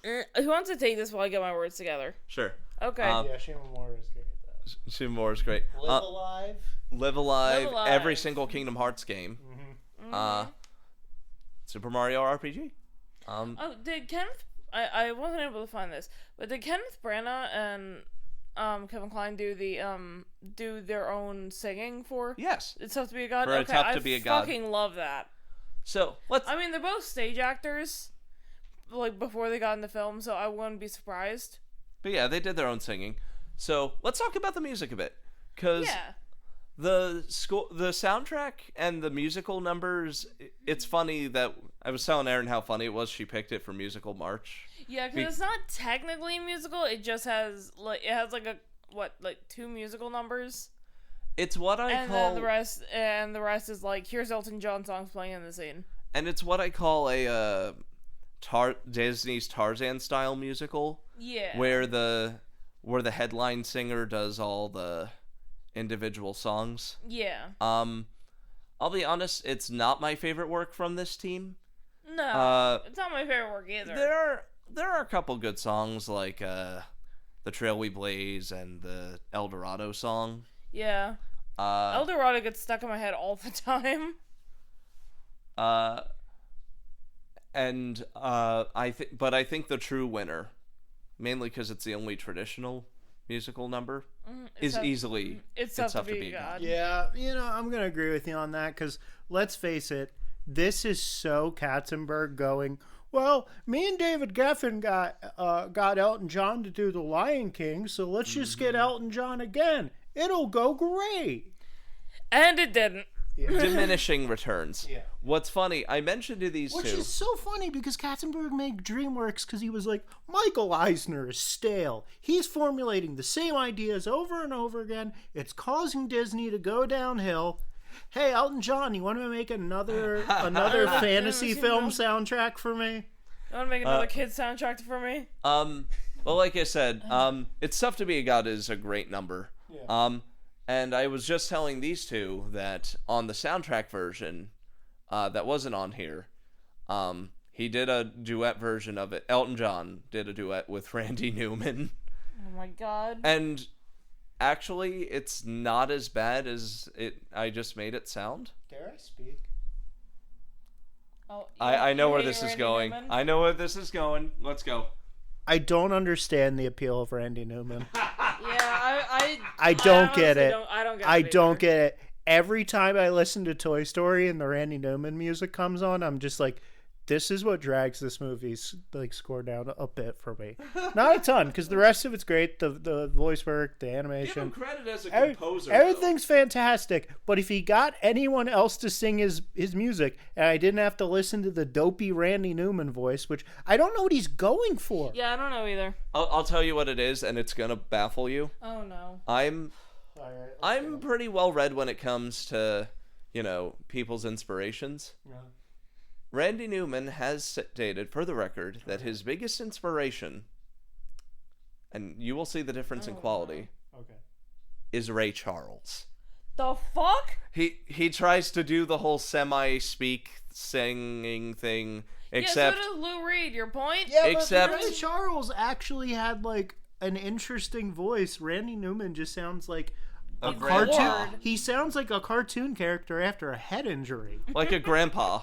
Who wants to take this while I get my words together? Sure. Okay. Yeah, Shimomura is great at that. Shimomura is great. Live Alive. Live Alive. Live Alive. Every single Kingdom Hearts game. Super Mario RPG. Oh, did Kenneth? I wasn't able to find this, but did Kenneth Branagh and Kevin Kline do the do their own singing for? Yes. It's Tough to Be a God. For It's Tough to Be a God. I fucking love that. So let's. I mean, they're both stage actors, like before they got into film, so I wouldn't be surprised. But yeah, they did their own singing. So let's talk about the music a bit, because Yeah. the soundtrack and the musical numbers. It's funny that I was telling Erin how funny it was. She picked it for musical March. Yeah, because it's not technically a musical. It just has like like 2 musical numbers. It's what I And call, then the rest is like, here's Elton John songs playing in the scene. and it's what I call a Disney's Tarzan style musical. Yeah. Where the headline singer does all the individual songs. Yeah. I'll be honest, it's not my favorite work from this team. No, it's not my favorite work either. There are a couple good songs like The Trail We Blaze and the El Dorado song. Yeah. El Dorado gets stuck in my head all the time. I think the true winner, mainly because it's the only traditional musical number, is easily It's Tough to Be a God. Yeah, I'm going to agree with you on that, because let's face it, this is so Katzenberg going, well, me and David Geffen got Elton John to do The Lion King, so let's just get Elton John again. It'll go great. And it didn't. diminishing returns. Yeah. What's funny, I mentioned to these Which two. is so funny because Katzenberg made DreamWorks because he was like, Michael Eisner is stale. He's formulating the same ideas over and over again. It's causing Disney to go downhill. Hey, Elton John, you want to make another fantasy film soundtrack for me? You want to make another kid's soundtrack for me? Well, like I said, It's Tough to Be a God is a great number. Yeah. And I was just telling these two that on the soundtrack version, that wasn't on here, he did a duet version of it. Elton John did a duet with Randy Newman. Oh my god. And actually, it's not as bad as I just made it sound. Dare I speak? Oh, I know you where hate this is Randy going. Newman? I know where this is going. Let's go. I don't understand the appeal of Randy Newman. Yeah, I don't get it. I don't get it. I don't either. get it. Every time I listen to Toy Story and the Randy Newman music comes on, I'm just like, this is what drags this movie's score down a bit for me. Not a ton, because the rest of it's great. The voice work, the Give him animation, credit as a composer. everything's fantastic. But if he got anyone else to sing his music, and I didn't have to listen to the dopey Randy Newman voice, which I don't know what he's going for. Yeah, I don't know either. I'll tell you what it is, and it's gonna baffle you. Oh no. I'm All right, pretty well read when it comes to, people's inspirations. Yeah. Randy Newman has stated, for the record, that his biggest inspiration, and you will see the difference in quality, Okay. is Ray Charles. The fuck? He tries to do the whole semi-speak singing thing, except Yeah, so does Lou Reed. Your point? Yeah, Except- but Ray Charles actually had an interesting voice. Randy Newman just sounds like A He's grandpa. bored. He sounds like a cartoon character after a head injury. Like a grandpa.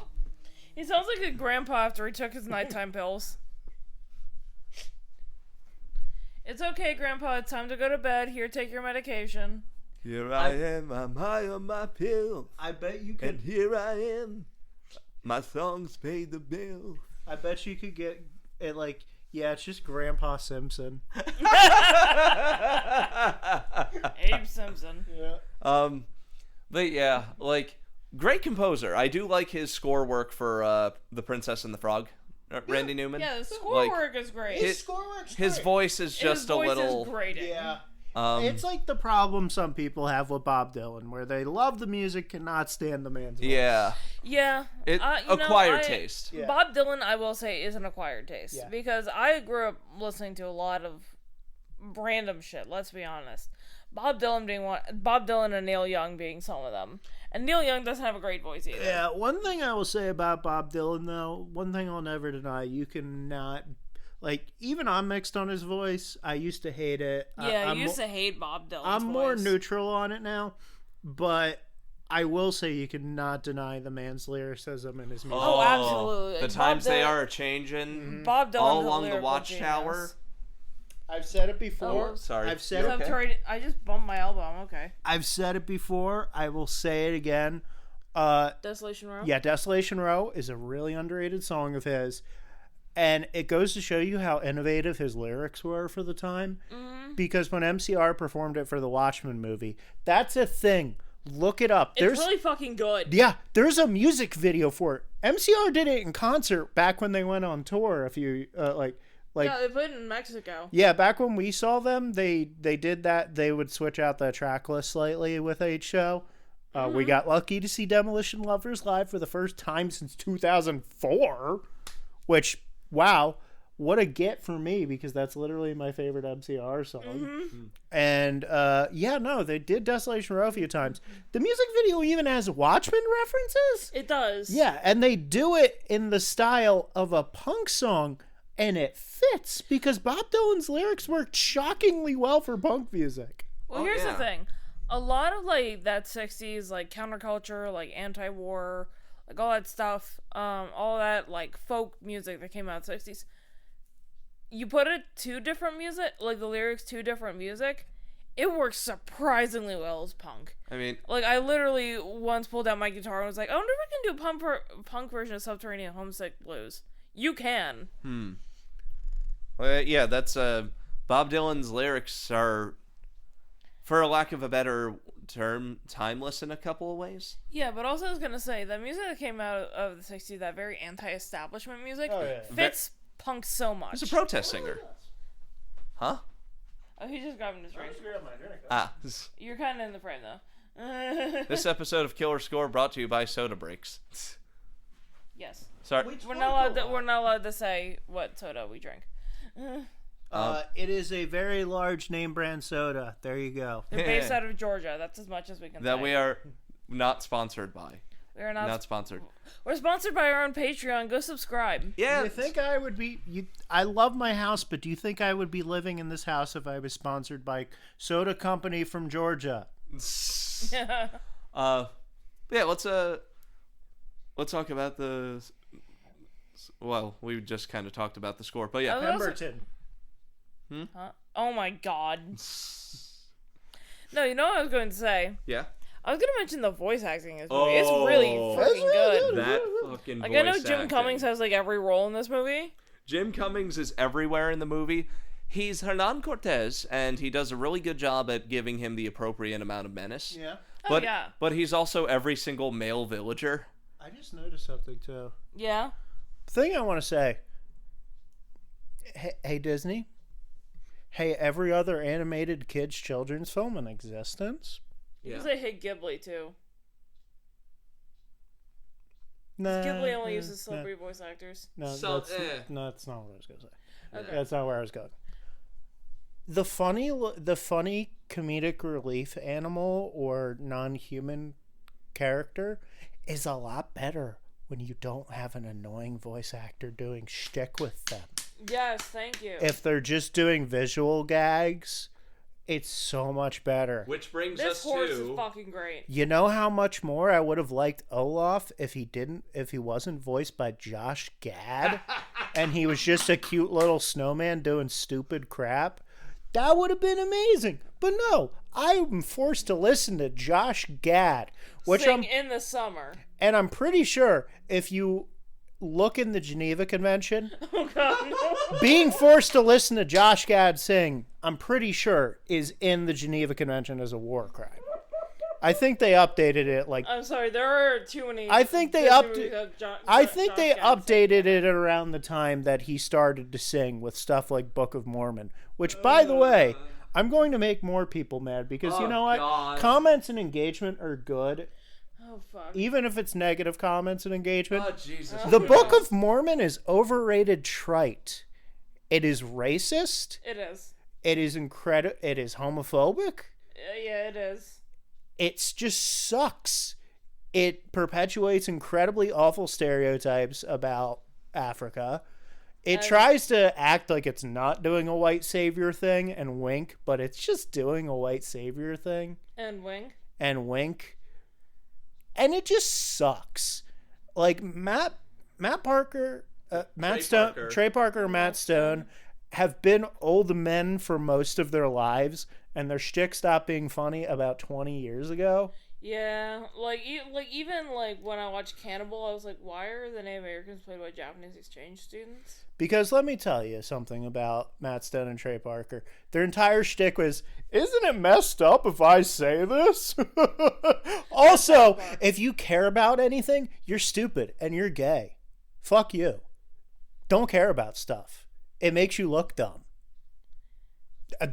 He sounds like a grandpa after he took his nighttime pills. It's okay, Grandpa. It's time to go to bed. Here, take your medication. Here I am, I'm high on my pill. I bet you And here I am. My songs pay the bill. I bet you could get it like, yeah, it's just Grandpa Simpson. Abe Simpson. Yeah. But yeah, like, great composer. I do like his score work for The Princess and the Frog. Randy Newman. Yeah, the score Like, work is great. his score works His great. voice is just His voice a little. is grating. Yeah. Um, It's like the problem some people have with Bob Dylan, where they love the music, cannot stand the man's voice. yeah. Yeah. It you know, acquired taste. Yeah. Bob Dylan, I will say, is an acquired taste. Yeah. Because I grew up listening to a lot of random shit, let's be honest. Bob Dylan and Neil Young being some of them. And Neil Young doesn't have a great voice either. Yeah, one thing I will say about Bob Dylan, though, one thing I'll never deny, you cannot, like, even I'm mixed on his voice. I used to hate it. Yeah, I'm you used to hate Bob Dylan's I'm more voice. neutral on it now, but I will say you cannot deny the man's lyricism and his music. Oh, absolutely. The Bob times they Dylan- are changing Bob Dylan all has along the lyrical watchtower. genius. I've said it before. Oh, sorry. I've said You it. okay? I just bumped my elbow. I'm okay. I've said it before. I will say it again. Desolation Row? Yeah, Desolation Row is a really underrated song of his. And it goes to show you how innovative his lyrics were for the time. Mm-hmm. Because when MCR performed it for the Watchmen movie, that's a thing. Look it up. It's really fucking good. Yeah, there's a music video for it. MCR did it in concert back when they went on tour. If you Yeah, they put it in Mexico. yeah, back when we saw them, they did that. They would switch out the track list slightly with each show. We got lucky to see Demolition Lovers live for the first time since 2004, which, wow, what a get for me, because that's literally my favorite MCR song. And yeah, no, they did Desolation Row a few times. The music video even has Watchmen references. It does. Yeah, and they do it in the style of a punk song, and it fits because Bob Dylan's lyrics work shockingly well for punk music. Well, Oh, here's yeah. the thing. A lot of, like, that 60s, like, counterculture, like, anti-war, like, all that stuff, all that, like, folk music that came out in the 60s, you put it to different music, like, the lyrics to different music, it works surprisingly well as punk. I mean, Like, I literally once pulled out my guitar and was like, I wonder if we can do a punk version of Subterranean Homesick Blues. You can. well, yeah, that's Bob Dylan's lyrics are, for a lack of a better term, timeless in a couple of ways. Yeah, but also I was gonna say that music that came out of the 60s, that very anti-establishment music, Oh, yeah. fits punk so much. He's a protest singer. Huh? Oh, he just grabbed his drink. Ah. You're kind of in the frame though. This episode of Killer Score brought to you by Soda Breaks. Yes, Sorry. we're not allowed to say what soda we drink. It is a very large name brand soda. There you go. They're based out of Georgia. That's as much as we can That say. we are not sponsored by. We are not. Not sponsored. We're sponsored by our own Patreon. Go subscribe. Yeah. You think I would be? I love my house, but do you think I would be living in this house if I was sponsored by soda company from Georgia? Yeah, let's talk about the. Well, we just kind of talked about the score, but yeah. Oh, Pemberton. Huh? Oh my god. No, you know what I was going to say? Yeah. I was going to mention the voice acting in this movie. It's really freaking good. That fucking Like, voice I know Jim acting. Cummings has, like, every role in this movie. Jim Cummings is everywhere in the movie. He's Hernan Cortez, and he does a really good job at giving him the appropriate amount of menace. Yeah. But, yeah. but he's also every single male villager. I just noticed something too. Yeah. Thing I want to say. Hey Disney. Hey, every other animated kids children's film in existence. You can say Hey Ghibli, too. Nah, Ghibli only uses celebrity voice actors. No, So, that's, no, that's not what I was gonna say. Okay. That's not where I was going. The funny comedic relief animal or non-human character is a lot better when you don't have an annoying voice actor doing shtick with them. Yes, thank you. If they're just doing visual gags, It's so much better. Which brings This us horse to... is fucking great. You know how much more I would have liked Olaf if he wasn't voiced by Josh Gad and he was just a cute little snowman doing stupid crap? That would have been amazing. But no, I'm forced to listen to Josh Gad, Sing in the summer. and I'm pretty sure if you look in the Geneva Convention, Oh god, no. being forced to listen to Josh Gad sing, I'm pretty sure is in the Geneva Convention as a war crime. I think they updated it like I'm sorry, there are too many. I think they Disney movies with updated it around the time that he started to sing with stuff like Book of Mormon, which by the way, I'm going to make more people mad because you know what? God. Comments and engagement are good, Oh fuck. even if it's negative comments and engagement. Oh, Jesus. The Book of Mormon is overrated trite. It is racist. It is. It is it is homophobic. Yeah, it is. It just sucks. It perpetuates incredibly awful stereotypes about Africa. It tries to act like it's not doing a white savior thing and wink, but it's just doing a white savior thing And wink. and wink. And it just sucks. Like Matt Parker, Trey Parker and Matt Stone have been old men for most of their lives, and their shtick stopped being funny about 20 years ago. Yeah, even when I watched Cannibal, I was like, why are the Native Americans played by Japanese exchange students? Because let me tell you something about Matt Stone and Trey Parker. Their entire shtick was, isn't it messed up if I say this? Also, if you care about anything, you're stupid and you're gay. Fuck you. Don't care about stuff. It makes you look dumb.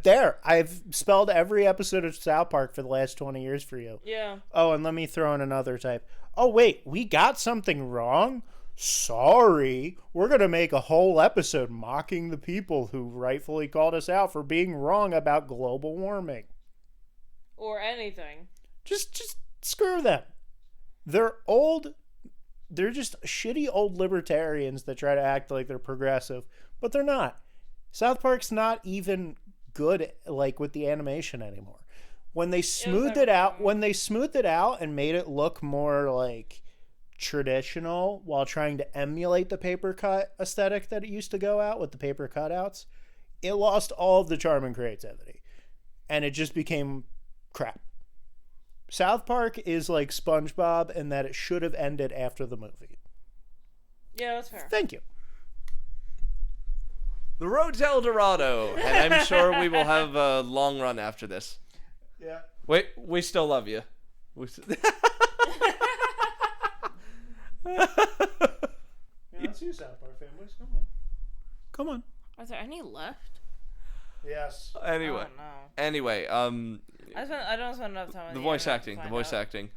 There, I've spelled every episode of South Park for the last 20 years for you. Yeah. Oh, and let me throw in another type. Oh, wait, we got something wrong? Sorry. We're going to make a whole episode mocking the people who rightfully called us out for being wrong about global warming. Or anything. Just screw them. They're old. They're just shitty old libertarians that try to act like they're progressive, but they're not. South Park's not even good like with the animation anymore. When they smoothed it out, and made it look more like traditional while trying to emulate the paper cut aesthetic that it used to go out with the paper cutouts, it lost all of the charm and creativity. And it just became crap. South Park is like SpongeBob in that it should have ended after the movie. Yeah, that's fair. Thank you. The road to El Dorado, and I'm sure we will have a long run after this. Yeah. Wait, we still love you. Yeah, let's see South Park families. Come on. Come on. Are there any left? Yes. Anyway, Oh, no. anyway, I don't spend enough time on the voice internet acting, to the find voice out. acting.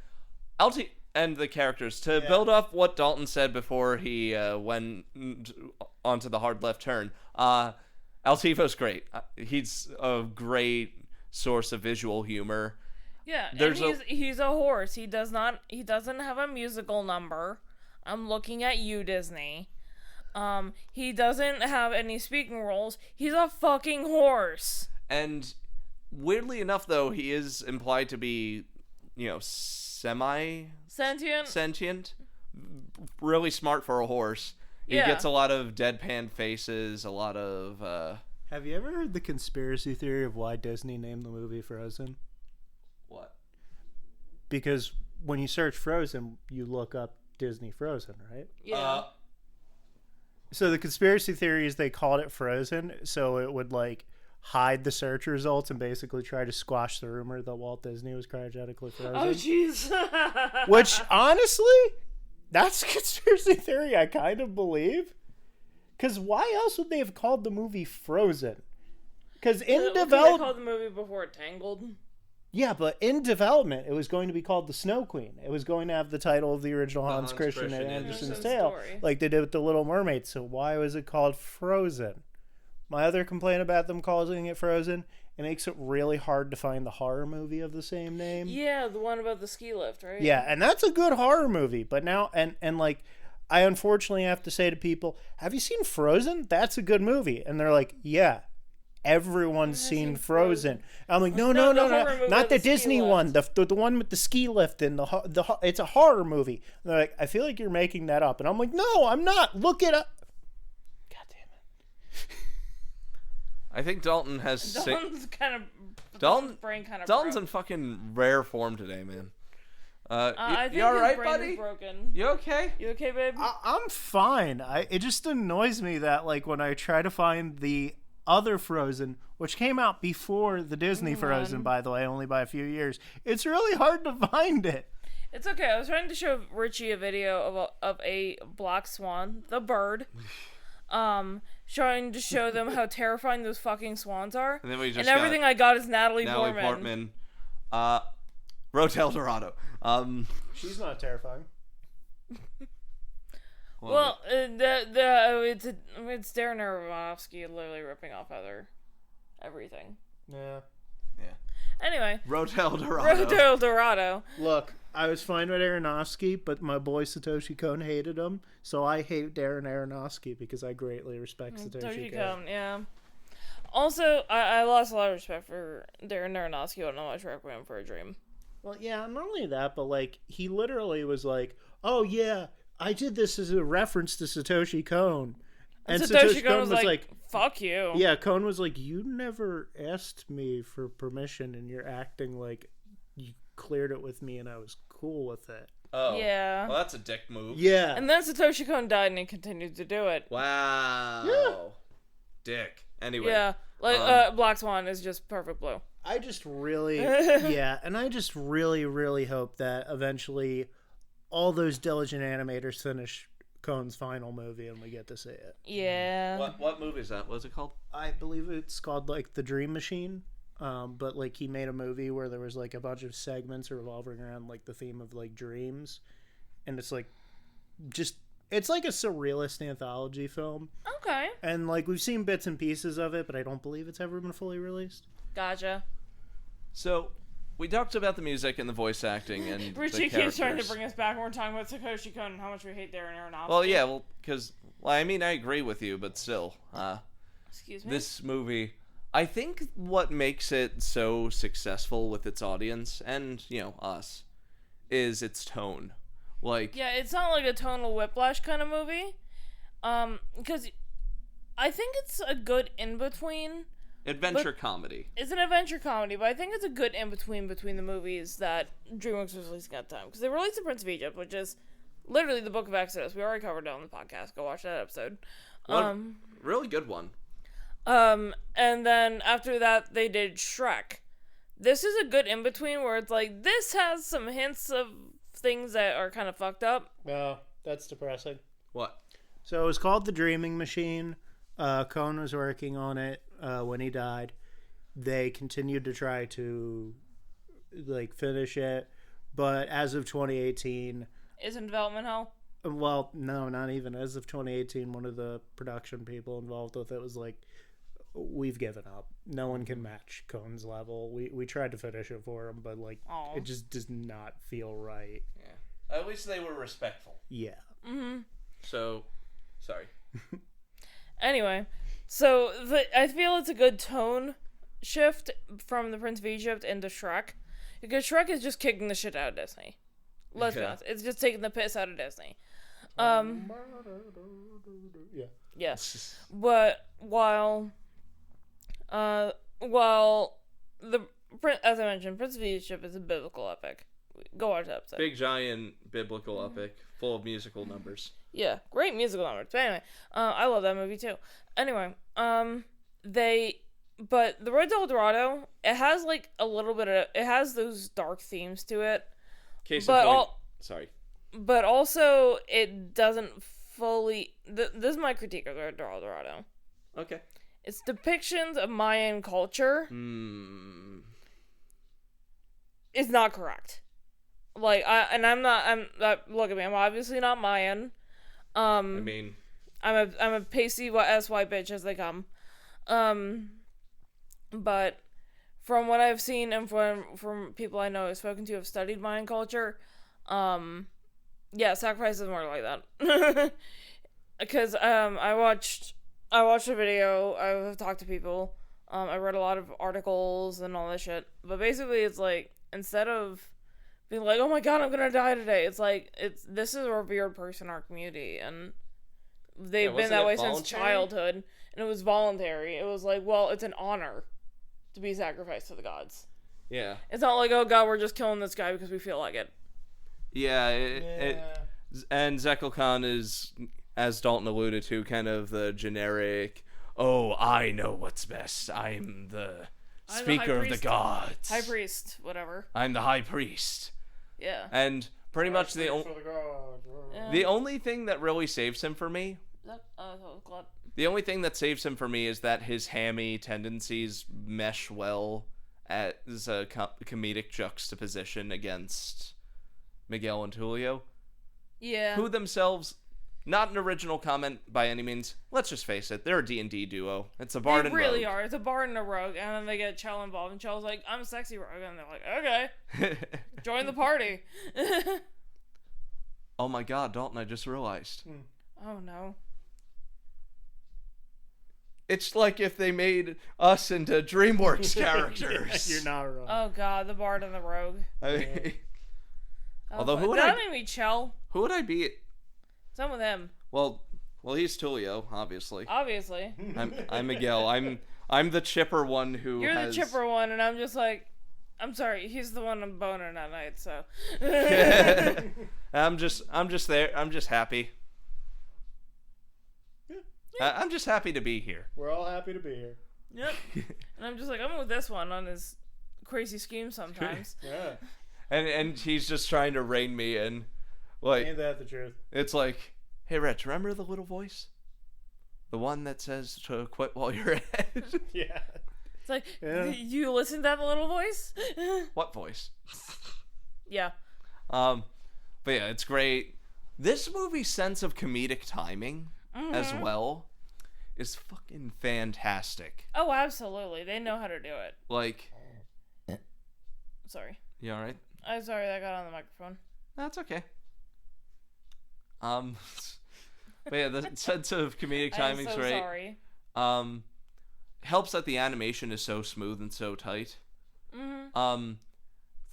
LT and the characters. To Yeah. build off what Dalton said before he went onto the hard left turn, Altivo's great. He's a great source of visual humor. Yeah, There's and he's a horse. He doesn't have a musical number. I'm looking at you, Disney. He doesn't have any speaking roles. He's a fucking horse. And weirdly enough, though, he is implied to be, sentient, really smart for a horse. He Yeah. gets a lot of deadpan faces, a lot of, Have you ever heard the conspiracy theory of why Disney named the movie Frozen? what? Because when you search Frozen, you look up Disney Frozen, right? Yeah. So the conspiracy theory is they called it Frozen so it would hide the search results and basically try to squash the rumor that Walt Disney was cryogenically frozen. Oh, jeez. Which, honestly, that's a conspiracy theory I kind of believe. Because why else would they have called the movie Frozen? Because in What did they development... call the movie before it Tangled? Yeah, but in development, it was going to be called The Snow Queen. It was going to have the title of the original Hans Christian Andersen's tale, story. like they did with The Little Mermaid. So why was it called Frozen? My other complaint about them calling it Frozen, it makes it really hard to find the horror movie of the same name. Yeah, the one about the ski lift, right? Yeah, and that's a good horror movie. But now, and I unfortunately have to say to people, have you seen Frozen? That's a good movie. And they're like, yeah. everyone's seen Frozen. I'm like, no, No, the horror movie not with the the ski Disney lift. one, the one with the ski lift and it's a horror movie. And they're like, I feel like you're making that up, and I'm like, no, I'm not. Look it up. God damn it. I think Dalton has Dalton's kind of Dalton- brain kind of Dalton's broke. in fucking rare form today, man. I think you all his right, brain buddy? is broken. You okay? You okay, babe? I'm fine. It just annoys me that like when I try to find the other Frozen, which came out before the Disney Frozen, by the way, only by a few years, it's really hard to find it. It's okay. I was trying to show Richie a video of a black swan, the bird. Trying to show them how terrifying those fucking swans are. And then we just and everything I got is Natalie Natalie Portman. wrote El Dorado. She's not terrifying. Well, it's Darren Aronofsky literally ripping off everything. Yeah. Anyway, wrote El Dorado. Road Dorado. Look, I was fine with Aronofsky, but my boy Satoshi Kon hated him, so I hate Darren Aronofsky because I greatly respect Satoshi Kon. Yeah. Also, I lost a lot of respect for Darren Aronofsky. I don't know much Requiem for a Dream. Well, yeah, not only that, but like he literally was like, "Oh yeah, I did this as a reference to Satoshi Kon," and Satoshi Kon was like, "Fuck you." Yeah, Kon was like, "You never asked me for permission, and you're acting like you cleared it with me, and I was cool with it." Oh. Yeah. Well, that's a dick move. Yeah. And then Satoshi Kon died, and he continued to do it. Wow. Yeah. Dick. Anyway. Yeah, like Black Swan is just perfect blue. I just really, yeah, and I just really hope that eventually all those diligent animators finish Kon's final movie and we get to see it. Yeah. What movie is that? What's it called? I believe it's called like The Dream Machine, but like he made a movie where there was like a bunch of segments revolving around like the theme of like dreams, and it's like just it's like a surrealist anthology film, Okay. and like we've seen bits and pieces of it, but I don't believe it's ever been fully released. Gotcha. So, we talked about the music and the voice acting and Richie the keeps trying to characters. bring us back, and we're talking about Satoshi Kon and how much we hate Darren Aronofsky. Well, yeah, because I mean, I agree with you, but still, Excuse me? this movie, I think what makes it so successful with its audience and us, is its tone. Like, Yeah, it's not like a tonal whiplash kind of movie. Because I think it's a good in-between. adventure comedy. It's an adventure comedy, but I think it's a good in-between between the movies that DreamWorks was releasing at the time. Because they released The Prince of Egypt, which is literally the Book of Exodus. We already covered it on the podcast. Go watch that episode. Really good one. And then after that, they did Shrek. This is a good in-between where it's like, this has some hints of things that are kind of fucked up. Oh, that's depressing. What? So it was called The Dreaming Machine. Kon was working on it when he died. They continued to try to like finish it, but as of 2018, Is in development hell? well, no, not even as of 2018. One of the production people involved with it was like, "We've given up. No one can match Kon's level. We tried to finish it for him, but like Aw. it just does not feel right." Yeah. At least they were respectful. Yeah. So, sorry. Anyway, so I feel it's a good tone shift from The Prince of Egypt into Shrek. Because Shrek is just kicking the shit out of Disney. Let's be Yeah. honest. It's just taking the piss out of Disney. Yeah. Yeah. But while as I mentioned, Prince of Egypt is a biblical epic. Go watch that episode. Big, giant, biblical epic, full of musical numbers. Yeah, great musical numbers. But anyway, I love that movie too. Anyway, but The Road to El Dorado, it has like a little bit of, it has those dark themes to it. Case But in point. all- Sorry. But also, it doesn't fully. This is my critique of The Road to El Dorado. Okay. Its depictions of Mayan culture is not correct. Like, I'm not. Look at me. I'm obviously not Mayan. I mean, I'm a pasty ass white bitch as they come. But from what I've seen and from people I know I've spoken to who have studied Mayan culture, yeah, sacrifice is more like that. Because I watched a video. I've talked to people I read a lot of articles and all that shit. But basically, it's like, instead of being like, oh my god, I'm gonna die today, it's like, this is a revered person in our community, and they've been that way since childhood, and it was voluntary. It was like, well, it's an honor to be sacrificed to the gods. Yeah. It's not like, oh god, we're just killing this guy because we feel like it. Yeah, and Zekel Khan is, as Dalton alluded to, kind of the generic, oh, I know what's best. I'm the speaker of the gods. High priest, whatever. I'm the high priest. Yeah. And pretty much the only thing that really saves him for me, the only thing that saves him for me is that his hammy tendencies mesh well as a comedic juxtaposition against Miguel and Tulio. Yeah. Who themselves, not an original comment by any means. Let's just face it, they're a D&D duo. It's a bard and rogue. They really are. It's a bard and a rogue, and then they get Chell involved, and Chell's like, I'm a sexy rogue, and they're like, okay, join the party. Oh my god, Dalton, I just realized. Oh no. It's like if they made us into DreamWorks characters. You're not wrong. Oh god, the bard and the rogue. I mean, although who would that make me Chell? Who would I be? Some of them. Well, he's Tulio, obviously. Obviously. I'm Miguel. I'm the chipper one who. You're the chipper one, and I'm just like, I'm sorry, he's the one I'm boning that night. So. I'm just there. I'm just happy. I'm just happy to be here. We're all happy to be here. Yep. And I'm just like, I'm with this one on his crazy scheme sometimes. Yeah. And he's just trying to rein me in. Like, ain't that the truth? It's like, hey, Rich, remember the little voice? The one that says to quit while you're ahead? Yeah. It's like, you listen to that little voice? What voice? Yeah. But yeah, it's great. This movie's sense of comedic timing as well is fucking fantastic. Oh, absolutely. They know how to do it. Like, sorry. You alright? I'm sorry that got on the microphone. That's okay. But yeah, the sense of comedic timing's I'm so great. Sorry. Helps that the animation is so smooth and so tight.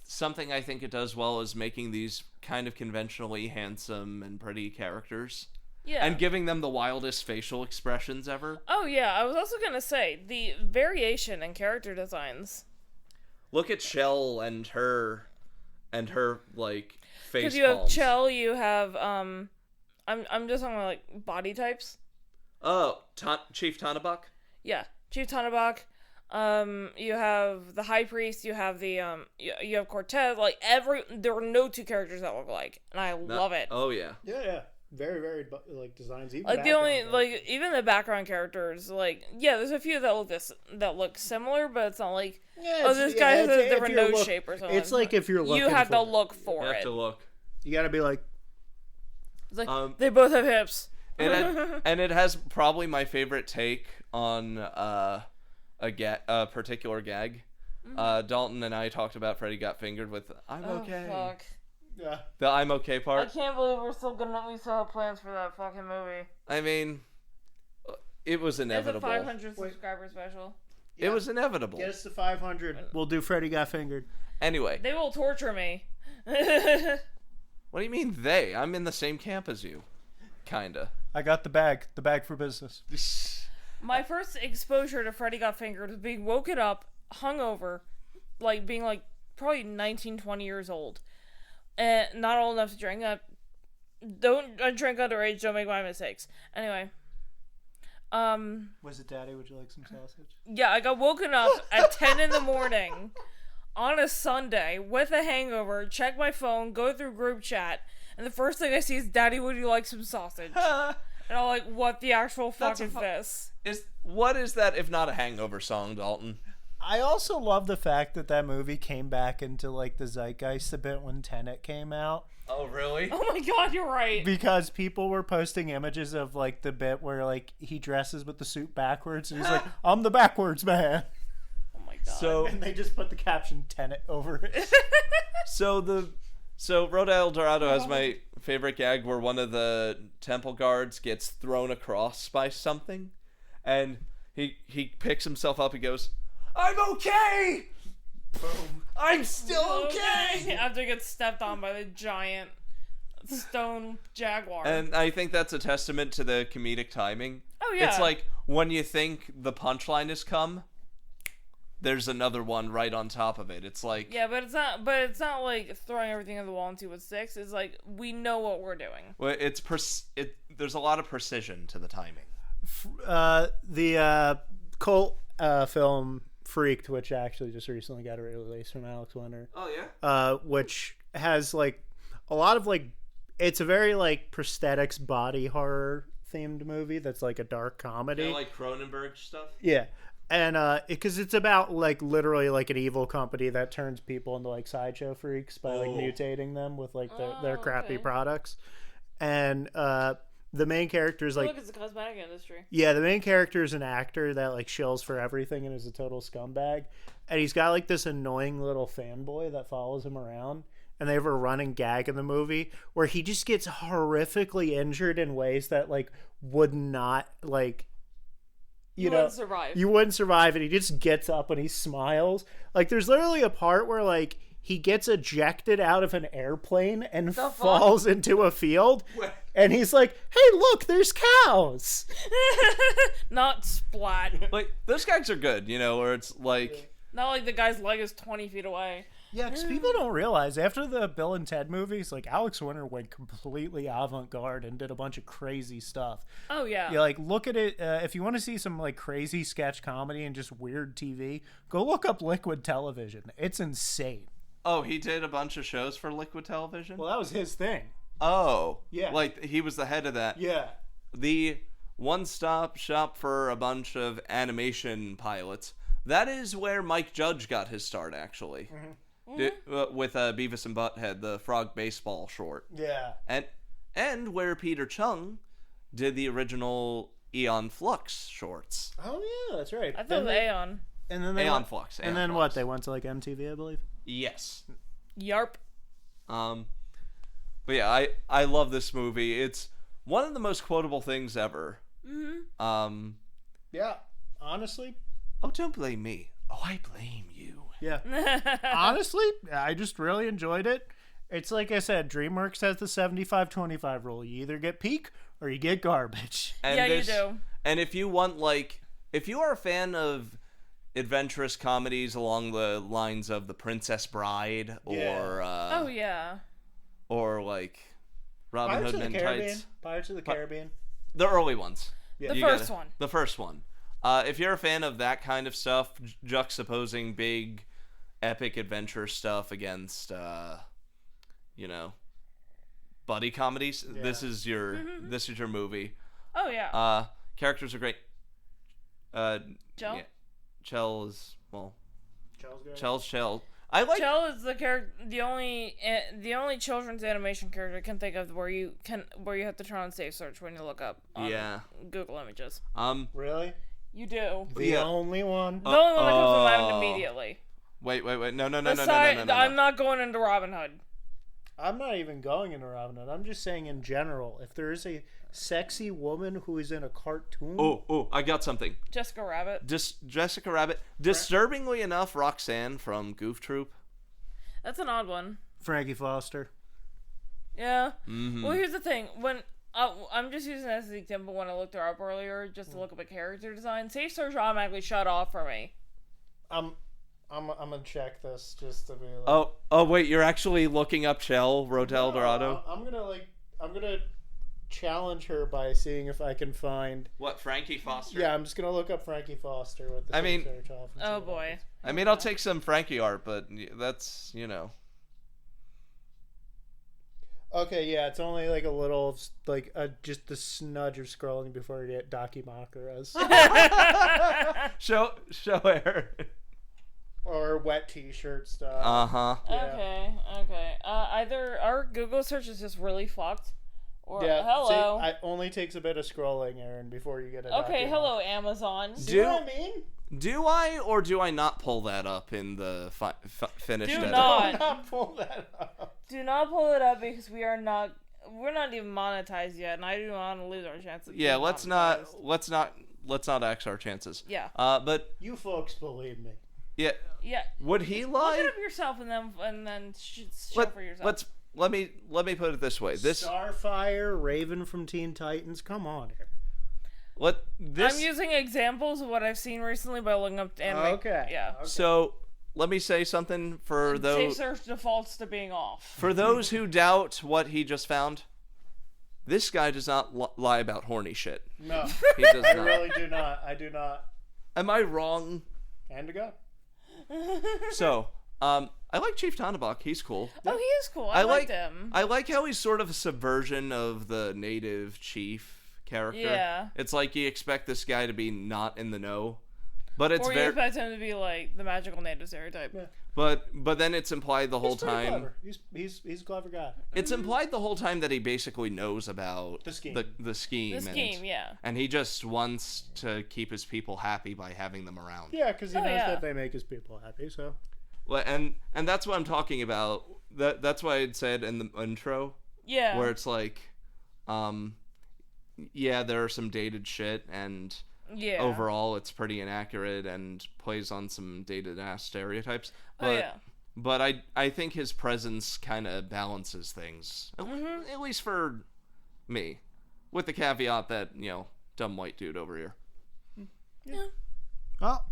Something I think it does well is making these kind of conventionally handsome and pretty characters. Yeah. And giving them the wildest facial expressions ever. Oh yeah, I was also gonna say, the variation in character designs. Look at Chell and her like face. Because you have Chell, you have I'm just talking about like body types. Oh, Chief Tanabak? Yeah, Chief Tanabak. You have the High Priest. You have the you have Cortez. Like there are no two characters that look alike, and I love it. Oh yeah. Yeah. Very varied, like designs. Even like the only like even the background characters. Like there's a few that look similar, but it's not like this guy has a different nose shape or something. It's like if you're looking, you have to look for it. You have to look. You got to be like. It's like they both have hips. And it has probably my favorite take on a particular gag. Dalton and I talked about Freddy Got Fingered with "I'm okay." Fuck. Yeah. The "I'm okay" part. I can't believe we still have plans for that fucking movie. I mean, it was inevitable. It's a 500 subscriber special. Yeah. It was inevitable. Get us to 500. We'll do Freddy Got Fingered. Anyway. They will torture me. What do you mean they? I'm in the same camp as you. Kinda. I got the bag. The bag for business. My first exposure to Freddy Got Fingered was being woken up, hungover, like being like probably 19, 20 years old. And not old enough to drink. Don't drink underage. Don't make my mistakes. Anyway. Was it Daddy? Would you like some sausage? Yeah, I got woken up at 10 in the morning on a Sunday with a hangover. Check my phone. Go through group chat. And the first thing I see is, Daddy, would you like some sausage? And I'm like, what the actual fuck is this? What is that if not a hangover song, Dalton? I also love the fact that movie came back into like the zeitgeist a bit when Tenet came out. Oh, really? Oh my god, you're right. Because people were posting images of like the bit where like he dresses with the suit backwards and he's like, I'm the backwards man. Oh my god. And they just put the caption Tenet over it. So Road to El Dorado has my favorite gag where one of the temple guards gets thrown across by something, and he picks himself up. He goes, "I'm okay. Boom. I'm still okay." After he gets stepped on by the giant stone jaguar. And I think that's a testament to the comedic timing. Oh yeah. It's like when you think the punchline has come, there's another one right on top of it. It's like yeah, but it's not like throwing everything at the wall and see what sticks. It's like we know what we're doing. well, there's a lot of precision to the timing. The cult film Freaked, which actually just recently got a release from Alex Winter. Oh yeah. Which has like a lot of like, it's a very like prosthetics body horror themed movie that's like a dark comedy. Yeah, like Cronenberg stuff. Yeah. And because it's about like literally like an evil company that turns people into like sideshow freaks by like mutating them with like their crappy products. And the main character is like, look, it's the cosmetic industry. yeah, the main character is an actor that like shills for everything and is a total scumbag. And he's got like this annoying little fanboy that follows him around. And they have a running gag in the movie where he just gets horrifically injured in ways that like would not like, you know, survive. You wouldn't survive. And he just gets up and he smiles. Like there's literally a part where like he gets ejected out of an airplane and falls into a field. And he's like, "Hey, look, there's cows." Not splat. Like those gags are good, you know, where it's like Not like the guy's leg is 20 feet away. Yeah, because people don't realize after the Bill and Ted movies, like Alex Winter went completely avant-garde and did a bunch of crazy stuff. Oh yeah. Yeah, like look at it. If you want to see some like crazy sketch comedy and just weird TV, go look up Liquid Television. It's insane. oh, he did a bunch of shows for Liquid Television. Well, that was his thing. Oh, Yeah. like he was the head of that. Yeah. The one-stop shop for a bunch of animation pilots. That is where Mike Judge got his start, actually. With Beavis and Butthead, the frog baseball short. Yeah. And where Peter Chung did the original Aeon Flux shorts. Oh yeah, that's right. I thought it was Aeon. And then they Aeon went, Flux. and then what? They went to like MTV, I believe. Yes. Yarp. But yeah, I love this movie. It's one of the most quotable things ever. Yeah. Honestly. Oh, don't blame me. Oh, I blame you. Yeah. Honestly, I just really enjoyed it. It's like I said, DreamWorks has the 75-25 rule. You either get peak or you get garbage. And Yeah, you do. And if you want, like, if you are a fan of adventurous comedies along the lines of The Princess Bride or Oh yeah. or like Robin Hood Men Tights, Pirates of the Caribbean. the early ones. Yeah. The first one. The first one. If you're a fan of that kind of stuff, juxtaposing big, epic adventure stuff against, you know, buddy comedies, this is your movie. Oh yeah. Characters are great. Chell? Yeah. Chell is Charles Gray. Chell's Chell. I like. Chell is the character, the only children's animation character I can think of where you have to turn on safe search when you look up on Google Images. Really? You do. The only one? The only one that comes to mind immediately. Wait. No. I'm not going into Robin Hood. I'm not even going into Robin Hood. I'm just saying in general, if there is a sexy woman who is in a cartoon. Oh, I got something. Jessica Rabbit. Jessica Rabbit. Disturbingly enough, Roxanne from Goof Troop. That's an odd one. Frankie Foster. Yeah. Well, here's the thing. When I'm just using that as an example. When I looked her up earlier, just to look up a character design, safe search automatically shut off for me. I'm gonna check this just to be like. Oh, wait, you're actually looking up Chell Rotel Dorado? I'm gonna challenge her by seeing if I can find. What, Frankie Foster? Yeah, I'm just gonna look up Frankie Foster with the safe search off. Oh boy. I mean, I'll take some Frankie art, but that's, you know. Okay, yeah, it's only like a little, like just the smudge of scrolling before you get Dakimakuras. Show her. Or wet t-shirt stuff. Uh-huh. Yeah. Okay. Either our Google search is just really fucked, or Yeah, hello. See, it only takes a bit of scrolling, Aaron, before you get a Okay, Dakimaku. hello Amazon. See what I mean? Do I or do I not pull that up in the finished Do edit? not. Do not pull that up. Do not pull it up because we're not even monetized yet, and I do not want to lose our chance of Yeah, being let's monetized. not let's not axe our chances. Yeah. But You folks believe me. yeah, Yeah. would he Look lie? it up yourself and then show for yourself. Let me put it this way. This Starfire, Raven from Teen Titans. Come on here. I'm using examples of what I've seen recently by looking up anime. Okay. Yeah. So let me say something for those Safe search defaults to being off. for those who doubt what he just found. This guy does not lie about horny shit. No, He does I not. really do not. I do not. Am I wrong? And to go. So, I like Chief Tanabok. He's cool. Oh, he is cool. I liked like him. I like how he's sort of a subversion of the native chief character. Yeah. It's like you expect this guy to be not in the know, but it's Or you very. expect him to be like the magical native stereotype. Yeah. But then it's implied the whole He's pretty time. clever. He's a clever guy. It's implied the whole time that he basically knows about The scheme. The scheme. The scheme, yeah. And he just wants to keep his people happy by having them around. Yeah, because he knows yeah. that they make his people happy. So. Well, and that's what I'm talking about. That's what I had said in the intro, Yeah. where it's like, yeah, there are some dated shit, and yeah. overall it's pretty inaccurate and plays on some dated ass stereotypes. But, Oh, yeah. But I think his presence kind of balances things, at least for me, with the caveat that, dumb white dude over here. Yeah. Well,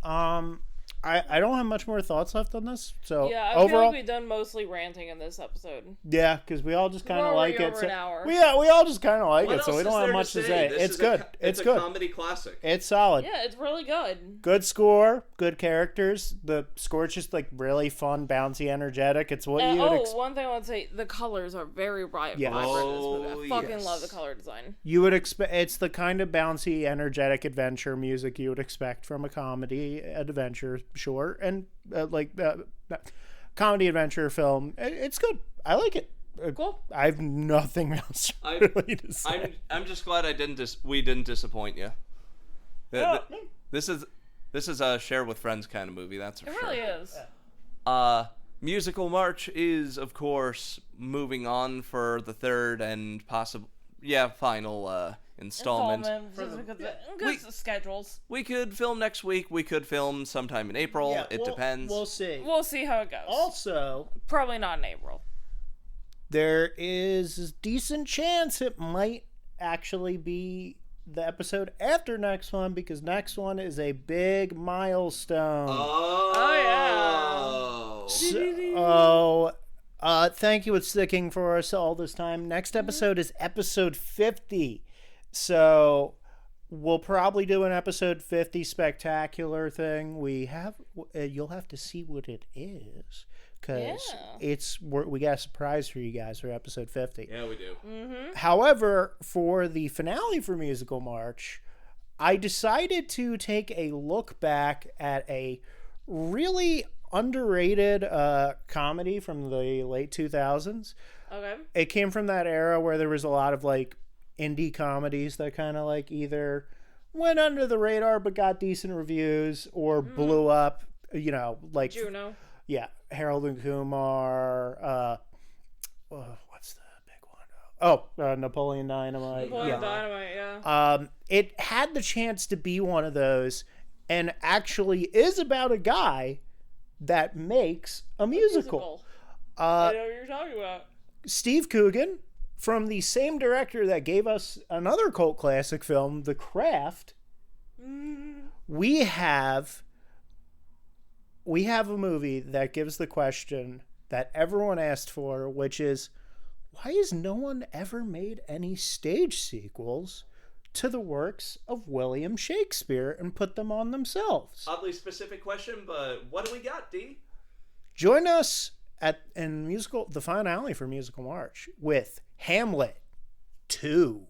I don't have much more thoughts left on this. So Yeah, I feel overall, like we've done mostly ranting in this episode. yeah, because we all just kind of like it. Over So, an hour. we all just kind of like it, so we don't have much to say. It's good. It's good. Comedy classic. It's solid. Yeah, it's really good. Good score, good characters. The score's just like really fun, bouncy, energetic. It's what And, you would expect. one thing I want to say, the colors are very bright. Yes. Vibrant in this movie. I fucking yes. love the color design. You would expect it's the kind of bouncy, energetic adventure music you would expect from a comedy adventure, sure, and comedy adventure film. It's good. I like it. Cool. I have nothing else really to say. I'm just glad we didn't disappoint you. This is a share with friends kind of movie. That's for It sure. really is. Musical March is, of course, moving on for the third and final installment. Good schedules. We could film next week. We could film sometime in April. Yeah, it depends. We'll see. We'll see how it goes. Also, Probably not in April. there is a decent chance it might actually be the episode after next one, because next one is a big milestone. Oh, So, thank you for sticking for us all this time. Next episode is episode 50. So, we'll probably do an episode 50 spectacular thing. You'll have to see what it is, because we got a surprise for you guys for episode 50. Yeah, we do. However, for the finale for Musical March, I decided to take a look back at a really underrated comedy from the late 2000s. Okay. It came from that era where there was a lot of like indie comedies that kind of like either went under the radar but got decent reviews or blew up, like Juno. yeah, Harold and Kumar. What's the big one? Napoleon Dynamite. Napoleon Dynamite, yeah. It had the chance to be one of those, and actually is about a guy that makes a musical. I know what you're talking about. Steve Coogan, from the same director that gave us another cult classic film, The Craft. We have a movie that gives the question that everyone asked for, which is, why has no one ever made any stage sequels to the works of William Shakespeare and put them on themselves? Oddly specific question, but what do we got, D? Join us in the finale for Musical March with Hamlet 2.